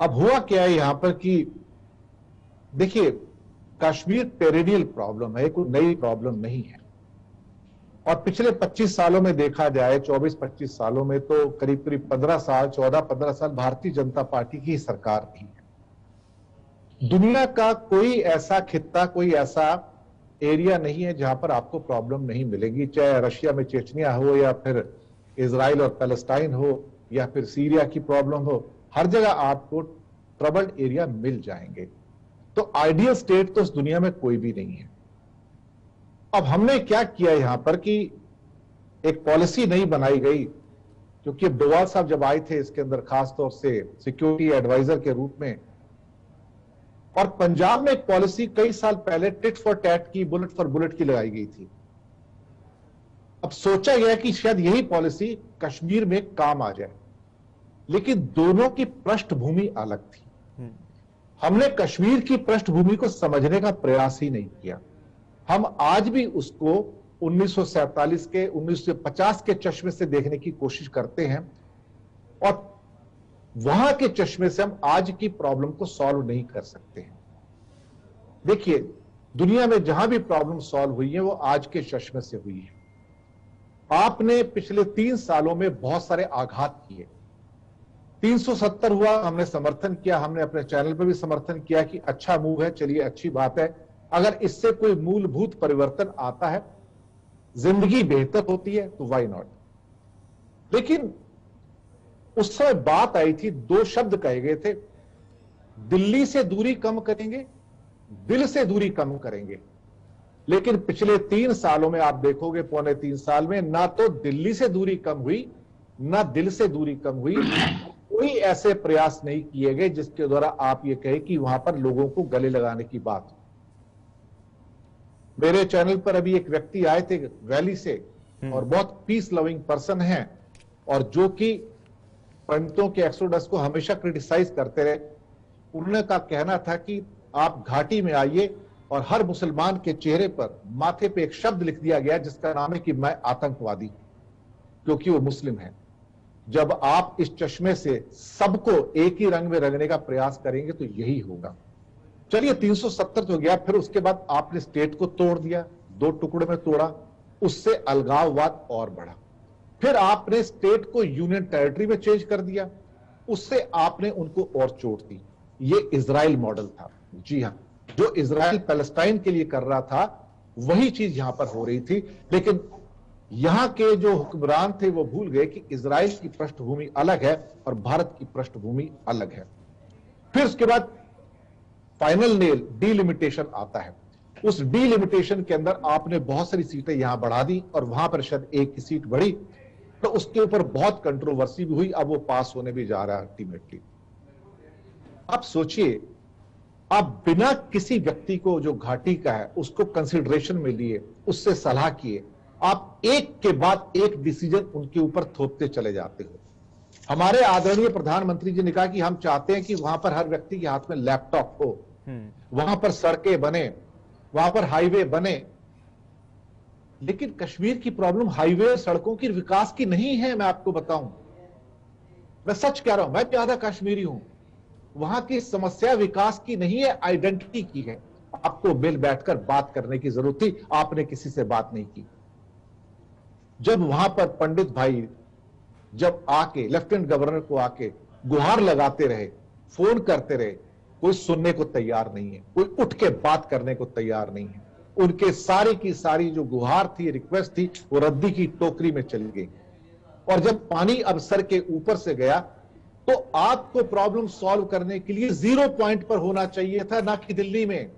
अब हुआ क्या है यहां पर कि देखिए, कश्मीर पेरिनियल प्रॉब्लम है, कोई नई प्रॉब्लम नहीं है. और पिछले 25 सालों में देखा जाए, 24-25 सालों में तो करीब करीब 15 साल, 14-15 साल भारतीय जनता पार्टी की सरकार थी. दुनिया का कोई ऐसा खित्ता, कोई ऐसा एरिया नहीं है जहां पर आपको प्रॉब्लम नहीं मिलेगी. चाहे रशिया में चेचनिया हो, या फिर इजराइल और पैलेस्टाइन हो, या फिर सीरिया की प्रॉब्लम हो, हर जगह आपको ट्रबल्ड एरिया मिल जाएंगे. तो आइडियल स्टेट तो इस दुनिया में कोई भी नहीं है. अब हमने क्या किया यहां पर कि एक पॉलिसी नहीं बनाई गई, क्योंकि अब डोवाल साहब जब आए थे इसके अंदर खास तौर से सिक्योरिटी एडवाइजर के रूप में, और पंजाब में एक पॉलिसी कई साल पहले टिट फॉर टैट की, बुलेट फॉर बुलेट की लगाई गई थी. अब सोचा गया कि शायद यही पॉलिसी कश्मीर में काम आ जाए, लेकिन दोनों की पृष्ठभूमि अलग थी. हमने कश्मीर की पृष्ठभूमि को समझने का प्रयास ही नहीं किया. हम आज भी उसको 1947 के, 1950 के चश्मे से देखने की कोशिश करते हैं, और वहां के चश्मे से हम आज की प्रॉब्लम को सॉल्व नहीं कर सकते हैं. देखिए, दुनिया में जहां भी प्रॉब्लम सॉल्व हुई है वो आज के चश्मे से हुई है. आपने पिछले 3 सालों में बहुत सारे आघात किए. 370 हुआ, हमने समर्थन किया, हमने अपने चैनल पर भी समर्थन किया कि अच्छा मूव है, चलिए अच्छी बात है. अगर इससे कोई मूलभूत परिवर्तन आता है, जिंदगी बेहतर होती है, तो व्हाई नॉट. लेकिन उस समय बात आई थी, 2 शब्द कहे गए थे, दिल्ली से दूरी कम करेंगे, दिल से दूरी कम करेंगे. लेकिन पिछले 3 सालों में आप देखोगे, पौने 3 साल में, ना तो दिल्ली से दूरी कम हुई, ना दिल से दूरी कम हुई. कोई ऐसे प्रयास नहीं किए गए जिसके द्वारा आप ये कहें कि वहां पर लोगों को गले लगाने की बात. मेरे चैनल पर अभी एक व्यक्ति आए थे वैली से, और बहुत पीस लविंग पर्सन हैं, और जो कि पंडितों के एक्सोडस को हमेशा क्रिटिसाइज करते रहे. उन्होंने का कहना था कि आप घाटी में आइए, और हर मुसलमान के चेहरे पर, माथे पे एक शब्द लिख दिया गया जिसका नाम है कि मैं आतंकवादी, क्योंकि वो मुस्लिम है. जब आप इस चश्मे से सबको एक ही रंग में रंगने का प्रयास करेंगे तो यही होगा। चलिए 370 तो हो गया, फिर उसके बाद आपने स्टेट को तोड़ दिया, 2 टुकड़े में तोड़ा, उससे अलगाववाद और बढ़ा। फिर आपने स्टेट को यूनियन टेरिटरी में चेंज कर दिया, उससे आपने उनको और चोट दी। ये इजराइल मॉडल था। जी हां, जो इजराइल पैलेस्टाइन के लिए कर रहा था वही चीज यहां पर हो रही थी। लेकिन यहां के जो हुक्मरान थे वो भूल गए कि इजराइल की पृष्ठभूमि अलग है और भारत की पृष्ठभूमि अलग है। फिर उसके बाद फाइनल नेल डीलिमिटेशन आता है। उस डीलिमिटेशन के अंदर आपने बहुत सारी सीटें यहां बढ़ा दी और वहां पर शायद एक की सीट बढ़ी, तो उसके ऊपर बहुत कंट्रोवर्सी भी हुई। अब वो पास होने भी जा रहा है अल्टीमेटली। आप सोचिए, आप बिना किसी व्यक्ति को जो घाटी का है उसको कंसिडरेशन में लिए, उससे सलाह किए, आप एक के बाद एक डिसीजन उनके ऊपर थोपते चले जाते हो। हमारे आदरणीय प्रधानमंत्री जी ने कहा कि हम चाहते हैं कि वहां पर हर व्यक्ति के हाथ में लैपटॉप हो, वहां पर सड़कें बने, वहां पर हाईवे बने। लेकिन कश्मीर की प्रॉब्लम हाईवे और सड़कों की विकास की नहीं है। मैं आपको बताऊं, मैं सच कह रहा हूं, मैं ज्यादा कश्मीरी हूं। वहां की समस्या विकास की नहीं है, आइडेंटिटी की है। आपको मिल बैठकर बात करने की जरूरत थी, आपने किसी से बात नहीं की। जब वहां पर पंडित भाई जब आके लेफ्टिनेंट गवर्नर को आके गुहार लगाते रहे, फोन करते रहे, कोई सुनने को तैयार नहीं है, कोई उठ के बात करने को तैयार नहीं है। उनके सारी की सारी जो गुहार थी, रिक्वेस्ट थी, वो रद्दी की टोकरी में चली गई। और जब पानी अब सर के ऊपर से गया तो आपको प्रॉब्लम सॉल्व करने के लिए 0 पॉइंट पर होना चाहिए था, ना कि दिल्ली में।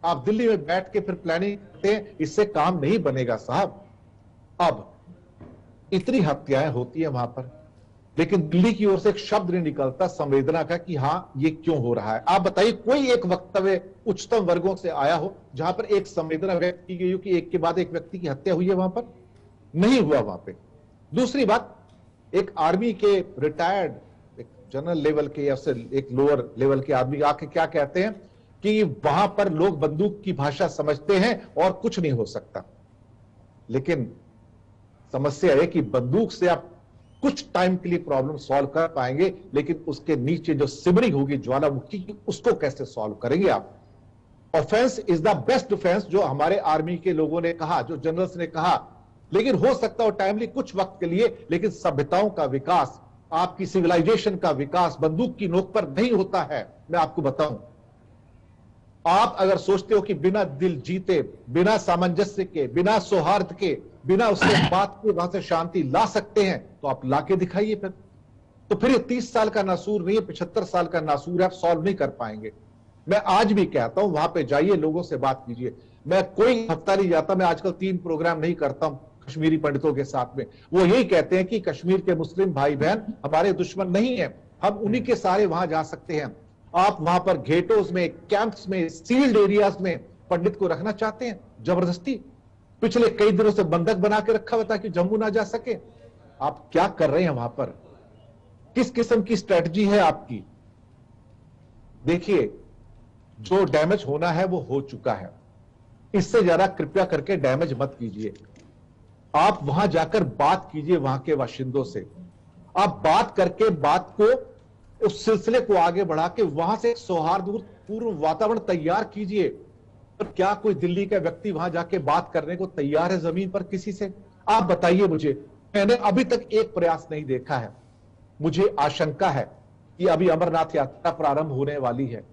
आप दिल्ली में बैठ के फिर प्लानिंग करते हैं, इससे काम नहीं बनेगा साहब। अब इतनी हत्याएं होती है वहां पर, लेकिन दिल्ली की ओर से एक शब्द नहीं निकलता संवेदना का कि हां ये क्यों हो रहा है। आप बताइए, कोई एक वक्तव्य उच्चतम वर्गों से आया हो जहां पर एक संवेदना व्यक्त की गई हो कि एक के बाद एक व्यक्ति की हत्या हुई है? वहां पर नहीं हुआ। वहां पे दूसरी बात, एक आर्मी के रिटायर्ड जनरल लेवल के या उससे एक लोअर लेवल के आदमी आके क्या कहते हैं कि वहां पर लोग बंदूक की भाषा समझते हैं और कुछ नहीं हो सकता। लेकिन समस्या है कि बंदूक से आप कुछ टाइम के लिए प्रॉब्लम सॉल्व कर पाएंगे, लेकिन उसके नीचे जो सिमरिंग होगी ज्वालामुखी की, उसको कैसे सॉल्व करेंगे आप? Offence is the best defence, जो हमारे आर्मी के लोगों ने कहा, जो जनरल्स ने कहा। लेकिन हो सकता हो टाइमली कुछ वक्त के लिए, लेकिन सभ्यताओं का विकास, आपकी सिविलाइजेशन का विकास बंदूक की नोक पर नहीं होता है। मैं आपको बताऊं, आप अगर सोचते हो कि बिना दिल जीते, बिना सामंजस्य के, बिना सौहार्द के, बिना उससे बात के वहां से शांति ला सकते हैं, तो आप लाके दिखाइए फिर। तो फिर ये 30 साल का नासूर नहीं है, 75 साल का नासूर है, आप सॉल्व नहीं कर पाएंगे। मैं आज भी कहता हूं, वहां पे जाइए, लोगों से बात कीजिए। मैं कोई हफ्ता नहीं जाता, मैं आजकल 3 प्रोग्राम नहीं करता हूं कश्मीरी पंडितों के साथ में। वो यही कहते हैं कि कश्मीर के मुस्लिम भाई बहन हमारे दुश्मन नहीं है, हम उन्हीं के सारे वहां जा सकते हैं। आप वहां पर गेटोज में, कैंप्स में, सील्ड एरियाज में पंडित को रखना चाहते हैं जबरदस्ती। पिछले कई दिनों से बंधक बना के रखा हुआ ताकि जम्मू ना जा सके। आप क्या कर रहे हैं वहां पर? किस किस्म की स्ट्रेटजी है आपकी? देखिए, जो डैमेज होना है वो हो चुका है, इससे ज्यादा कृपया करके डैमेज मत कीजिए। आप वहां जाकर बात कीजिए वहां के बाशिंदों से। आप बात करके बात को, उस सिलसिले को आगे बढ़ा के वहां से एक सौहार्दपूर्ण वातावरण तैयार कीजिए। और क्या कोई दिल्ली का व्यक्ति वहां जाके बात करने को तैयार है जमीन पर किसी से? आप बताइए मुझे। मैंने अभी तक एक प्रयास नहीं देखा है। मुझे आशंका है कि अभी अमरनाथ यात्रा प्रारंभ होने वाली है,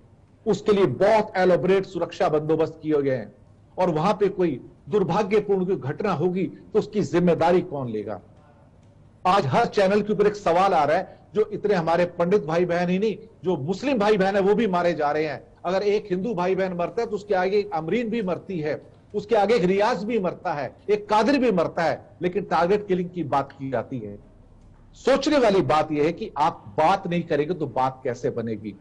उसके लिए बहुत एलोबरेट सुरक्षा बंदोबस्त किए गए हैं, और वहां पे कोई दुर्भाग्यपूर्ण कोई घटना होगी तो उसकी जिम्मेदारी कौन लेगा? आज हर चैनल के ऊपर एक सवाल आ रहा है, जो इतने हमारे पंडित भाई बहन ही नहीं, जो मुस्लिम भाई बहन है वो भी मारे जा रहे हैं। अगर एक हिंदू भाई बहन मरता है तो उसके आगे एक अमरीन भी मरती है, उसके आगे एक रियाज भी मरता है, एक कादिर भी मरता है, लेकिन टारगेट किलिंग की बात की जाती है। सोचने वाली बात यह है कि आप बात नहीं करेंगे तो बात कैसे बनेगी?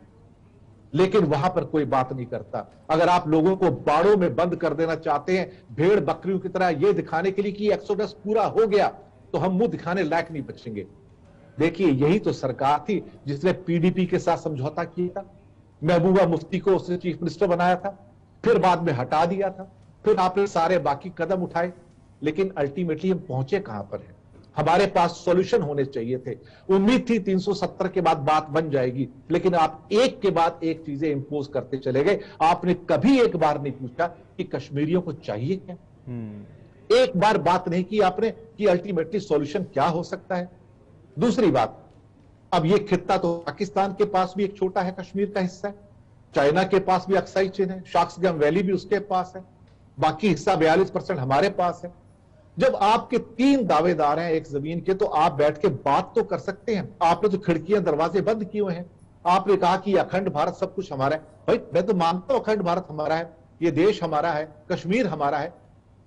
लेकिन वहां पर कोई बात नहीं करता। अगर आप लोगों को बाड़ों में बंद कर देना चाहते हैं, भेड़ बकरियों की तरह, यह दिखाने के लिए कि एक्सोडस पूरा हो गया, तो हम मुंह दिखाने लायक नहीं बचेंगे। देखिए, यही तो सरकार थी जिसने पीडीपी के साथ समझौता किया था, महबूबा मुफ्ती को उसने चीफ मिनिस्टर बनाया था, फिर बाद में हटा दिया था, फिर आपने सारे बाकी कदम उठाए, लेकिन अल्टीमेटली हम पहुंचे कहां पर है? हमारे पास सॉल्यूशन होने चाहिए थे। उम्मीद थी 370 के बाद बात बन जाएगी, लेकिन आप एक के बाद एक चीजें इंपोज करते चले गए। आपने कभी एक बार नहीं पूछा कि कश्मीरियों को चाहिए क्या। एक बार बात नहीं की आपने कि अल्टीमेटली सॉल्यूशन क्या हो सकता है। दूसरी बात, अब ये खित्ता तो पाकिस्तान के पास भी एक छोटा है, कश्मीर का हिस्सा है, चाइना के पास भी अक्साई चीन है, शाक्सगम वैली भी उसके पास है, बाकी हिस्सा 42% हमारे पास है। जब आपके 3 दावेदार हैं एक जमीन के, तो आप बैठ के बात तो कर सकते हैं। आपने तो खिड़कियां दरवाजे बंद किए हुए हैं। आपने कहा कि अखंड भारत सब कुछ हमारा है। भाई मैं तो मानता हूं अखंड भारत हमारा है, ये देश हमारा है, कश्मीर हमारा है,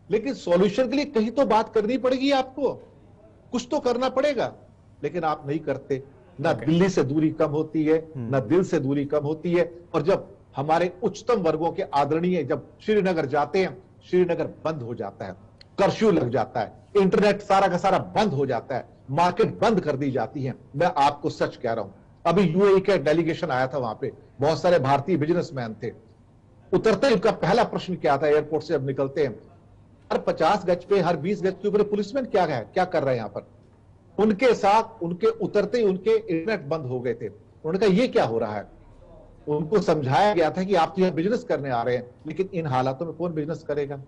लेकिन सॉल्यूशन के लिए कहीं तो बात करनी पड़ेगी आपको, कुछ तो करना पड़ेगा, लेकिन आप नहीं करते। ना दिल्ली से दूरी कम होती है, ना दिल से दूरी कम होती है। और जब हमारे उच्चतम वर्गों के आदरणीय जब श्रीनगर जाते हैं, श्रीनगर बंद हो जाता है, कर्फ्यू लग जाता है, इंटरनेट सारा का सारा बंद हो जाता है, मार्केट बंद कर दी जाती है। मैं आपको सच कह रहा हूं, अभी यूएई का डेलीगेशन आया था, वहां पे बहुत सारे भारतीय बिजनेसमैन थे। उतरते ही उनका पहला प्रश्न क्या था, एयरपोर्ट से अब निकलते हैं, हर 50 गज पे, हर 20 गज के ऊपर पुलिसमैन क्या है, क्या कर रहे हैं यहां पर। उनके साथ उनके उतरते ही उनके इंटरनेट बंद हो गए थे। उन्होंने कहा ये क्या हो रहा है। उनको समझाया गया था कि आप तो यहां बिजनेस करने आ रहे हैं, लेकिन इन हालातों में कौन बिजनेस करेगा।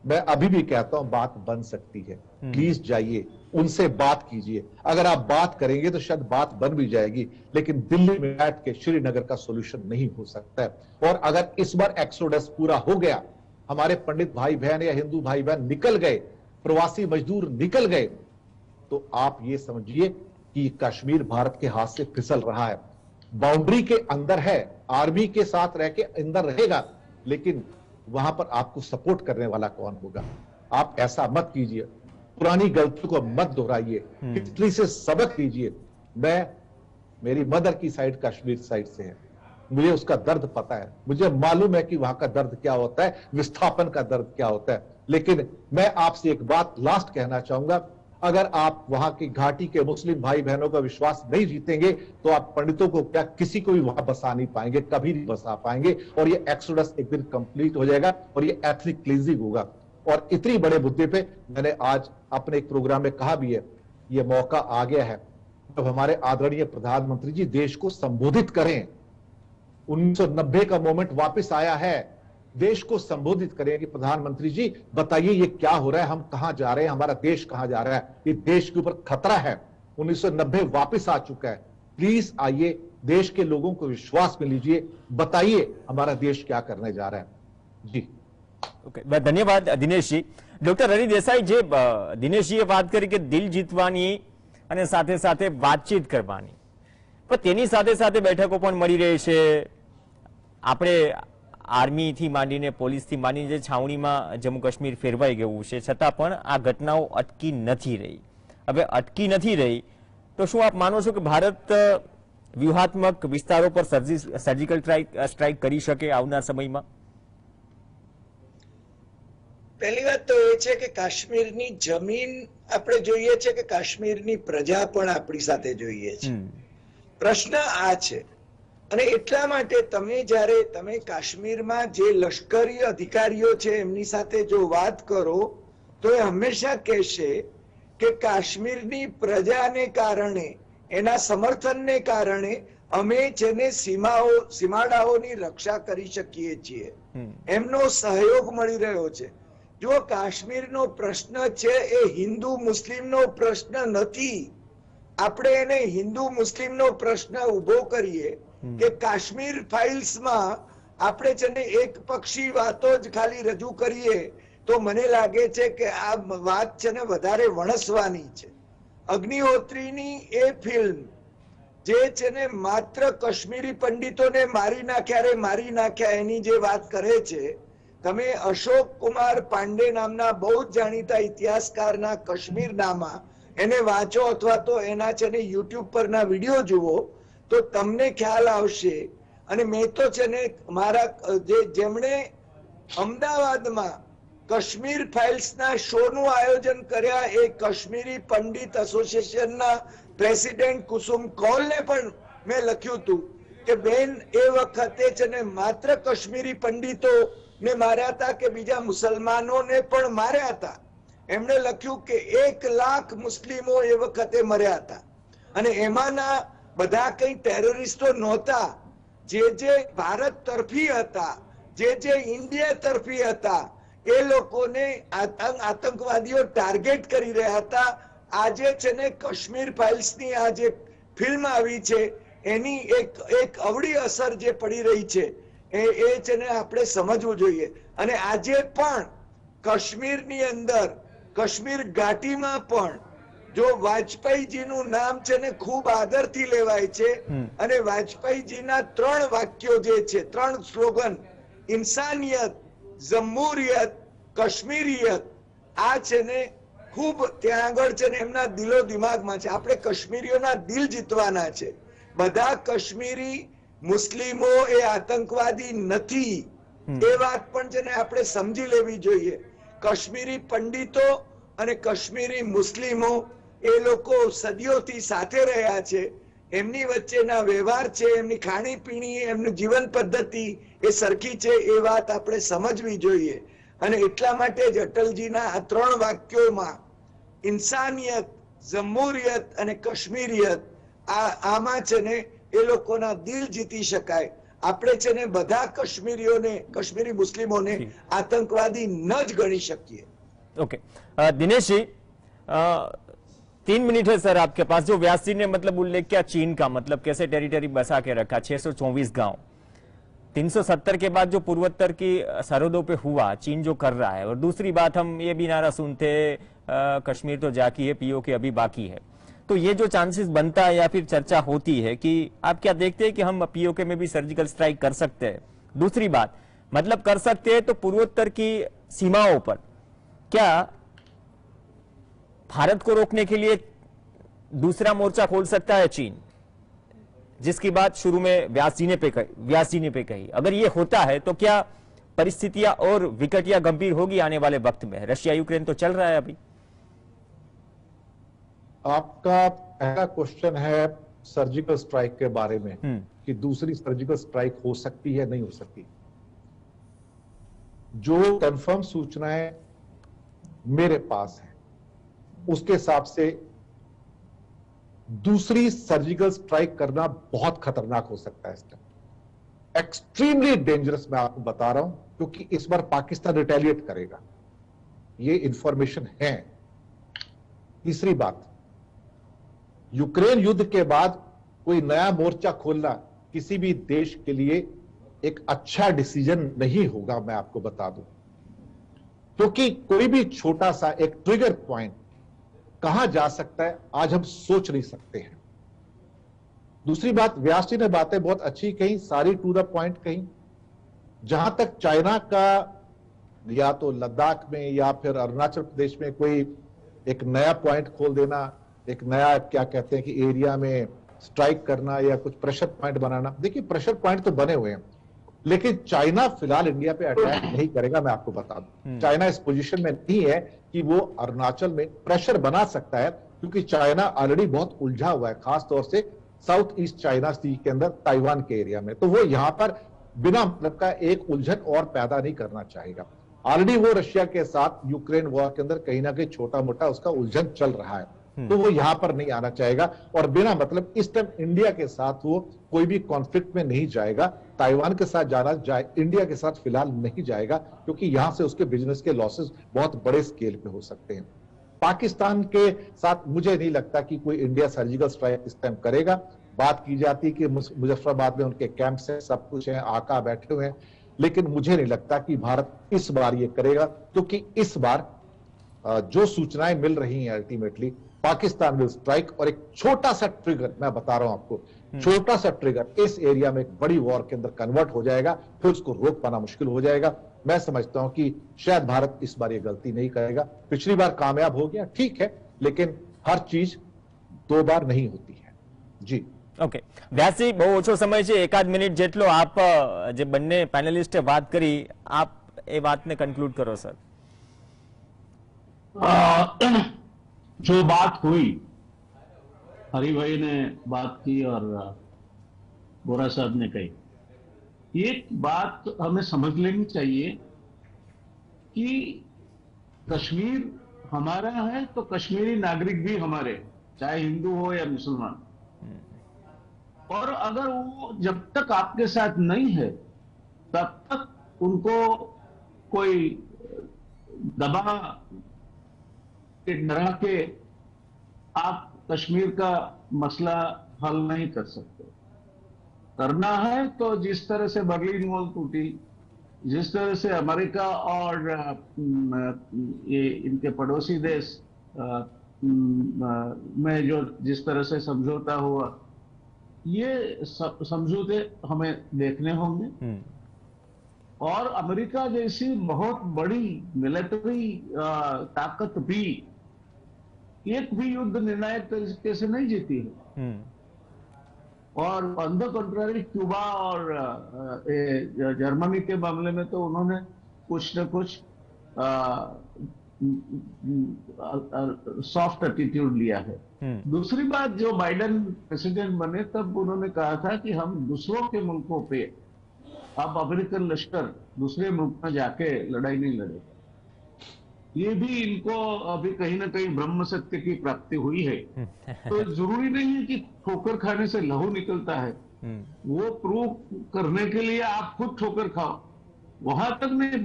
मैं अभी भी कहता हूं बात बन सकती है, प्लीज जाइए, उनसे बात कीजिए। अगर आप बात करेंगे तो शायद बात बन भी जाएगी, लेकिन दिल्ली में बैठ के श्रीनगर का सोल्यूशन नहीं हो सकता है। और अगर इस बार एक्सोडस पूरा हो गया, हमारे पंडित भाई बहन या हिंदू भाई बहन निकल गए, प्रवासी मजदूर निकल गए, तो आप ये समझिए कि कश्मीर भारत के हाथ से फिसल रहा है। बाउंड्री के अंदर है, आर्मी के साथ रह के अंदर रहेगा, लेकिन वहां पर आपको सपोर्ट करने वाला कौन होगा। आप ऐसा मत कीजिए, पुरानी गलतियों को मत दोहराइए, हिस्ट्री से सबक लीजिए। मेरी मदर की साइड कश्मीर साइड से है, मुझे उसका दर्द पता है, मुझे मालूम है कि वहां का दर्द क्या होता है, विस्थापन का दर्द क्या होता है। लेकिन मैं आपसे एक बात लास्ट कहना चाहूंगा, अगर आप वहां की घाटी के मुस्लिम भाई बहनों का विश्वास नहीं जीतेंगे, तो आप पंडितों को क्या किसी को भी वहां बसा नहीं पाएंगे, कभी नहीं बसा पाएंगे। और ये एक्सोडस एक दिन कंप्लीट हो जाएगा और ये एथनिक क्लींजिंग होगा। और इतनी बड़े मुद्दे पे मैंने आज अपने एक प्रोग्राम में कहा भी है, ये मौका आ गया है जब हमारे आदरणीय प्रधानमंत्री जी देश को संबोधित करें। 1990 का मोमेंट वापस आया है, देश को संबोधित करें कि प्रधानमंत्री जी बताइए ये क्या हो रहा है, हम कहां जा रहे हैं, हमारा देश कहां जा रहा है, ये देश के ऊपर खतरा है। 1990 वापस आ चुका है, प्लीज आइए, देश के लोगों को विश्वास में लीजिए, बताइए हमारा देश क्या करने जा रहा है। जी ओके, धन्यवाद दिनेशजी। डॉक्टर हरि देसाई, जे दिनेशजीए बात करी कि दिल जीतवानी અને સાથે સાથે વાતચીત કરવાની, પણ તેની સાથે સાથે બેઠકો પણ મળી રહી છે। આપણે આર્મીથી માંડીને પોલીસથી માંડીને જે છાવણીમાં જમ્મુ કાશ્મીર ફેરવાઈ ગયું છે, છતાં પણ આ ઘટનાઓ અટકી નથી રહી। હવે અટકી નથી રહી તો શું આપ માનો છો કે ભારત વ્યૂહાત્મક વિસ્તારો પર સર્જિકલ સ્ટ્રાઇક કરી શકે આવનાર સમયમાં? પહેલી વાત તો એ છે કે કાશ્મીરની જમીન આપણે જોઈએ છે કે કાશ્મીરની પ્રજા પણ આપણી સાથે જોઈએ છે। પ્રશ્ન આ છે, અને એટલા માટે તમે કાશ્મીરમાં જે લશ્કરી અધિકારીઓ છે એમની સાથે જો વાત કરો તો એ હંમેશા કહેશે કે કાશ્મીરની પ્રજાને કારણે, એના સમર્થનને કારણે અમે જેને સીમાડાઓની રક્ષા કરી શકીએ છીએ, એમનો સહયોગ મળી રહ્યો છે। જો કાશ્મીરનો પ્રશ્ન છે એ હિન્દુ મુસ્લિમનો પ્રશ્ન નથી, આપણે એને હિન્દુ મુસ્લિમનો પ્રશ્ન ઉભો કરીએ કે કાશ્મીર ફાઇલ્સમાં આપણે છે ને એક પક્ષી વાતો જ ખાલી રજૂ કરીએ તો મને લાગે છે કે આ વાત છે ને વધારે વણસવાની છે। અગ્નિહોત્રીની એ ફિલ્મ જે છે ને માત્ર કાશ્મીરી પંડિતોને મારી નાખ્યા એની જે વાત કરે છે, તમે અશોક કુમાર પાંડે નામના બહુ જ જાણીતા ઇતિહાસકારના કાશ્મીરનામા એને વાંચો અથવા તો એના છે ને યુટ્યુબ પરના વિડીયો જુઓ તો તમને ખ્યાલ આવશે। અને મેં તો છે ને મારા જેમણે અમદાવાદમાં કાશ્મીર ફાઇલ્સના શોનું આયોજન કર્યા એ કાશ્મીરી પંડિત એસોસિએશનના પ્રેસિડેન્ટ કુસુમ કૌલને પણ મેં લખ્યું હતું કે બેન એ વખતે છે ને માત્ર કાશ્મીરી પંડિતો ને માર્યા હતા કે બીજા મુસલમાનોને પણ માર્યા હતા। એમણે લખ્યું કે 1 લાખ મુસ્લિમો એ વખતે મર્યા હતા અને એમાંના બધા કઈ ટેરરિસ્ટો નહોતા, જે ભારત તરફી હતા, જે ઇન્ડિયા તરફી હતા, એ લોકોને આતંકવાદીઓ ટાર્ગેટ કરી રહ્યા હતા. આજે છે ને કાશ્મીર ફાઇલ્સની આ જે ફિલ્મ આવી છે એની એક અવળી અસર જે પડી રહી છે એ છે ને આપણે સમજવું જોઈએ. અને આજે પણ કાશ્મીરની અંદર કાશ્મીર ઘાટીમાં પણ જો વાજપેયીજીનું નામ છે ને ખૂબ આદરથી લેવાય છે અને વાજપેયીજીના 3 વાક્યો જે છે, 3 સ્લોગન, ઇન્સાનિયત, જમહુરિયત, કાશ્મીરિયત, આ છે ને ખૂબ ત્યાં આગળ છે ને એમના દિલો દિમાગમાં છે. આપણે કાશ્મીરીઓના દિલ જીતવાના છે. બધા કાશ્મીરી મુસ્લિમો એ આતંકવાદી નથી, એ વાત પણ છે ને આપણે સમજી લેવી જોઈએ. કાશ્મીરી પંડિતો અને કાશ્મીરી મુસ્લિમો એ લોકો સદીઓથી સાથે રહ્યા છે. એમની વચ્ચેના વ્યવહાર છે, એમની ખાણીપીણી, એમની જીવન પદ્ધતિ એ સરખી છે, એ વાત આપણે સમજવી જોઈએ. અને એટલા માટે જ અટલજીના આ 3 વાક્યોમાં ઇન્સાનિયત, જમહુરિયત અને કાશ્મીરિયત, આમાં છે ને એ લોકોના દિલ જીતી શકાય. આપણે છે ને બધા કાશ્મીરીઓને, કાશ્મીરી મુસ્લિમોને આતંકવાદી ન જ ગણી શકીએ. ओके दिनेश जी, 3 मिनट है सर आपके पास. जो व्यास जी ने मतलब उल्लेख किया चीन का, मतलब कैसे टेरिटरी बसा के रखा, 624 गांव, 370 के बाद जो पूर्वोत्तर की सरहदों पे हुआ, चीन जो कर रहा है. और दूसरी बात, हम ये भी नारा सुनते कश्मीर तो जाकी है, पीओके अभी बाकी है. तो ये जो चांसेस बनता है या फिर चर्चा होती है कि आप क्या देखते हैं कि हम पीओके में भी सर्जिकल स्ट्राइक कर सकते हैं? दूसरी बात, मतलब कर सकते हैं तो पूर्वोत्तर की सीमाओं पर क्या भारत को रोकने के लिए दूसरा मोर्चा खोल सकता है चीन, जिसकी बात शुरू में व्यास जी ने कही? अगर ये होता है तो क्या परिस्थितियां और विकट या गंभीर होगी आने वाले वक्त में? रशिया यूक्रेन तो चल रहा है अभी. आपका पहला क्वेश्चन है सर्जिकल स्ट्राइक के बारे में कि दूसरी सर्जिकल स्ट्राइक हो सकती है, नहीं हो सकती. जो कंफर्म सूचनाएं मेरे पास है उसके हिसाब से दूसरी सर्जिकल स्ट्राइक करना बहुत खतरनाक हो सकता है. इस टाइम एक्सट्रीमली डेंजरस मैं आपको बता रहा हूं, क्योंकि इस बार पाकिस्तान रिटेलिएट करेगा, ये इंफॉर्मेशन है. तीसरी बात, यूक्रेन युद्ध के बाद कोई नया मोर्चा खोलना किसी भी देश के लिए एक अच्छा डिसीजन नहीं होगा, मैं आपको बता दूं. क्योंकि कोई भी छोटा सा एक ट्रिगर पॉइंट कहां जा सकता है आज हम सोच नहीं सकते हैं. दूसरी बात, व्यास जी ने बातें बहुत अच्छी कही, सारी टू द पॉइंट कही. जहां तक चाइना का या तो लद्दाख में या फिर अरुणाचल प्रदेश में कोई एक नया पॉइंट खोल देना, एक नया क्या कहते हैं कि एरिया में स्ट्राइक करना या कुछ प्रेशर पॉइंट बनाना. देखिए, प्रेशर पॉइंट तो बने हुए हैं, लेकिन चाइना फिलहाल इंडिया पे अटैक नहीं करेगा, मैं आपको बता दूं. चाइना इस पोजीशन में नहीं है कि वो अरुणाचल में प्रेशर बना सकता है, क्योंकि चाइना ऑलरेडी बहुत उलझा हुआ है, खास तौर से साउथ ईस्ट चाइना सी के अंदर, ताइवान के एरिया में. तो वो यहां पर बिना मतलब का एक उलझन और पैदा नहीं करना चाहेगा. ऑलरेडी वो रशिया के साथ यूक्रेन वॉर के अंदर कहीं ना कहीं छोटा मोटा उसका उलझन चल रहा है, तो वो यहां पर नहीं आना चाहेगा. और बिना मतलब इस टाइम इंडिया के साथ वो कोई भी कॉन्फ्लिक्ट में नहीं जाएगा. ताइवान के साथ जाना जाए, इंडिया के साथ फिलहाल नहीं जाएगा, क्योंकि यहां से उसके बिजनेस के लॉसेस बहुत बड़े स्केल पे हो सकते हैं. पाकिस्तान के साथ मुझे नहीं लगता कि कोई इंडिया सर्जिकल स्ट्राइक इस टाइम करेगा. बात की जाती है कि मुजफ्फराबाद में उनके कैंप्स है, सब कुछ है, आका बैठे हुए हैं, लेकिन मुझे नहीं लगता कि भारत इस बार ये करेगा, क्योंकि इस बार जो सूचनाएं मिल रही हैं अल्टीमेटली पाकिस्तान विल स्ट्राइक. और एक छोटा सा ट्रिगर मैं बता रहा हूं आपको, छोटा सा ट्रिगर इस एरिया में एक बड़ी वॉर के अंदर कन्वर्ट हो जाएगा, फिर उसको रोक पाना मुश्किल हो जाएगा. मैं समझता हूं कि शायद भारत इस बार ये गलती नहीं करेगा. पिछली बार कामयाब हो गया, ठीक है, लेकिन हर चीज 2 बार नहीं होती है. जी ओके, व्यासजी, बहु ओछो समय છે, એકાદ મિનિટ જેટલો. આપ જે બંને પેનલિસ્ટે વાત કરી, આપ એ વાતને કન્ક્લુડ કરો સર. जो बात हुई, हरि भाई ने बात की और बोरा साहब ने कही, एक बात हमें समझ लेनी चाहिए कि कश्मीर हमारा है तो कश्मीरी नागरिक भी हमारे, चाहे हिंदू हो या मुसलमान। और अगर वो जब तक आपके साथ नहीं है तब तक उनको कोई दबा के डरा के आप कश्मीर का मसला हल नहीं कर सकते। करना है तो जिस तरह से बर्लिन वॉल टूटी, जिस तरह से अमेरिका और ये इनके पड़ोसी देश में जो जिस तरह से समझौता हुआ, ये समझौते हमें देखने होंगे। और अमेरिका जैसी बहुत बड़ी मिलिट्री ताकत भी एक भी युद्ध निर्णायक तरीके से नहीं जीती है। और ऑन द कंट्रारी क्यूबा और जर्मनी के मामले में तो उन्होंने कुछ न कुछ सॉफ्ट एटीट्यूड लिया है। दूसरी बात, जो बाइडेन प्रेसिडेंट बने तब उन्होंने कहा था कि हम दूसरों के मुल्कों पे अब अमेरिकन लश्कर दूसरे मुल्क में जाके लड़ाई नहीं लड़ेगा। ये भी इनको अभी कहीं ना कहीं ब्रह्म सत्य की प्राप्ति हुई है। तो जरूरी नहीं है कि ठोकर खाने से लहू निकलता है, वो प्रूव करने के लिए आप खुद ठोकर खाओ, वहां तक नहीं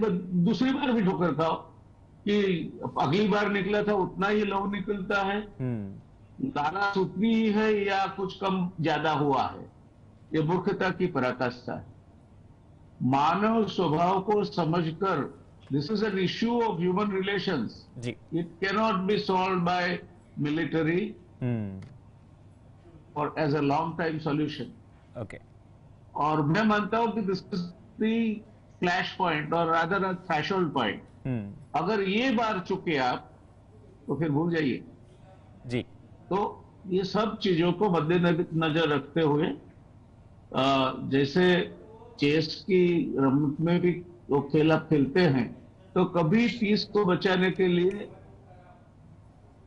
दूसरी बार भी ठोकर खाओ कि अगली बार निकला था उतना ही लहू निकलता है, लालच उतनी ही है या कुछ कम ज्यादा हुआ है। ये मूर्खता की पराकाष्ठा है। मानव स्वभाव को समझकर, this is an issue of human relations. It cannot be solved by military or as a long time solution. Okay. और मैं मानता हूं कि this is the flash point or rather a threshold point. अगर ये बार चुके आप तो फिर भूल जाइए जी। तो ये सब चीजों को मद्देनजर रखते हुए जैसे चेस की रमत में भी वो खेल आप खेलते हैं, तो कभी पीस को बचाने के लिए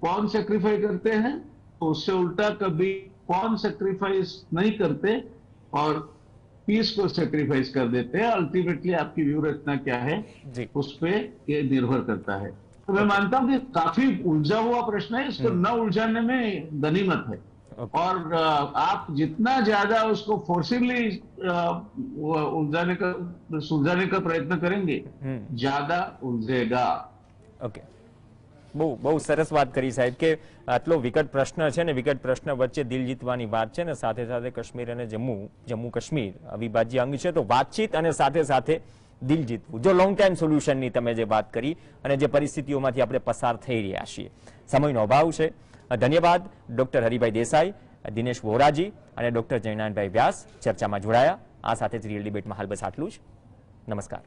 कौन सेक्रीफाइस करते हैं, तो उससे उल्टा कभी कौन सेक्रीफाइस नहीं करते और पीस को सेक्रीफाइस कर देते हैं। अल्टीमेटली आपकी व्यू रचना क्या है उस पर ये निर्भर करता है। तो मैं मानता हूं कि काफी उलझा हुआ प्रश्न है, इसको न उलझाने में गनीमत है। और आप जितना ज्यादा उसको फोर्सिबली सुलझाने का प्रयत्न करेंगे ज्यादा उलझेगा। ओके, બહુ સરસ વાત કરી સાહેબ કે આટલો વિકટ પ્રશ્ન છે ને, વિકટ પ્રશ્ન વચ્ચે દિલ જીતવાની વાત છે ને, સાથે સાથે કાશ્મીર અને જમ્મુ કાશ્મીર અવિભાજ્ય અંગ છે, તો વાતચીત અને સાથે સાથે દિલ જીતવું, જો લોંગ ટાઈમ સોલ્યુશનની તમે જે વાત કરી અને જે પરિસ્થિતિઓમાંથી આપણે પસાર થઈ રહ્યા છીએ, સમયનો અભાવ છે। ધન્યવાદ ડોક્ટર હરિભાઈ દેસાઈ, દિનેશ વોરાજી અને ડોક્ટર જયનાનભાઈ વ્યાસ ચર્ચામાં જોડાયા। આ સાથે જ રિયલ ડિબેટમાં હાલ બસ આટલું જ। નમસ્કાર।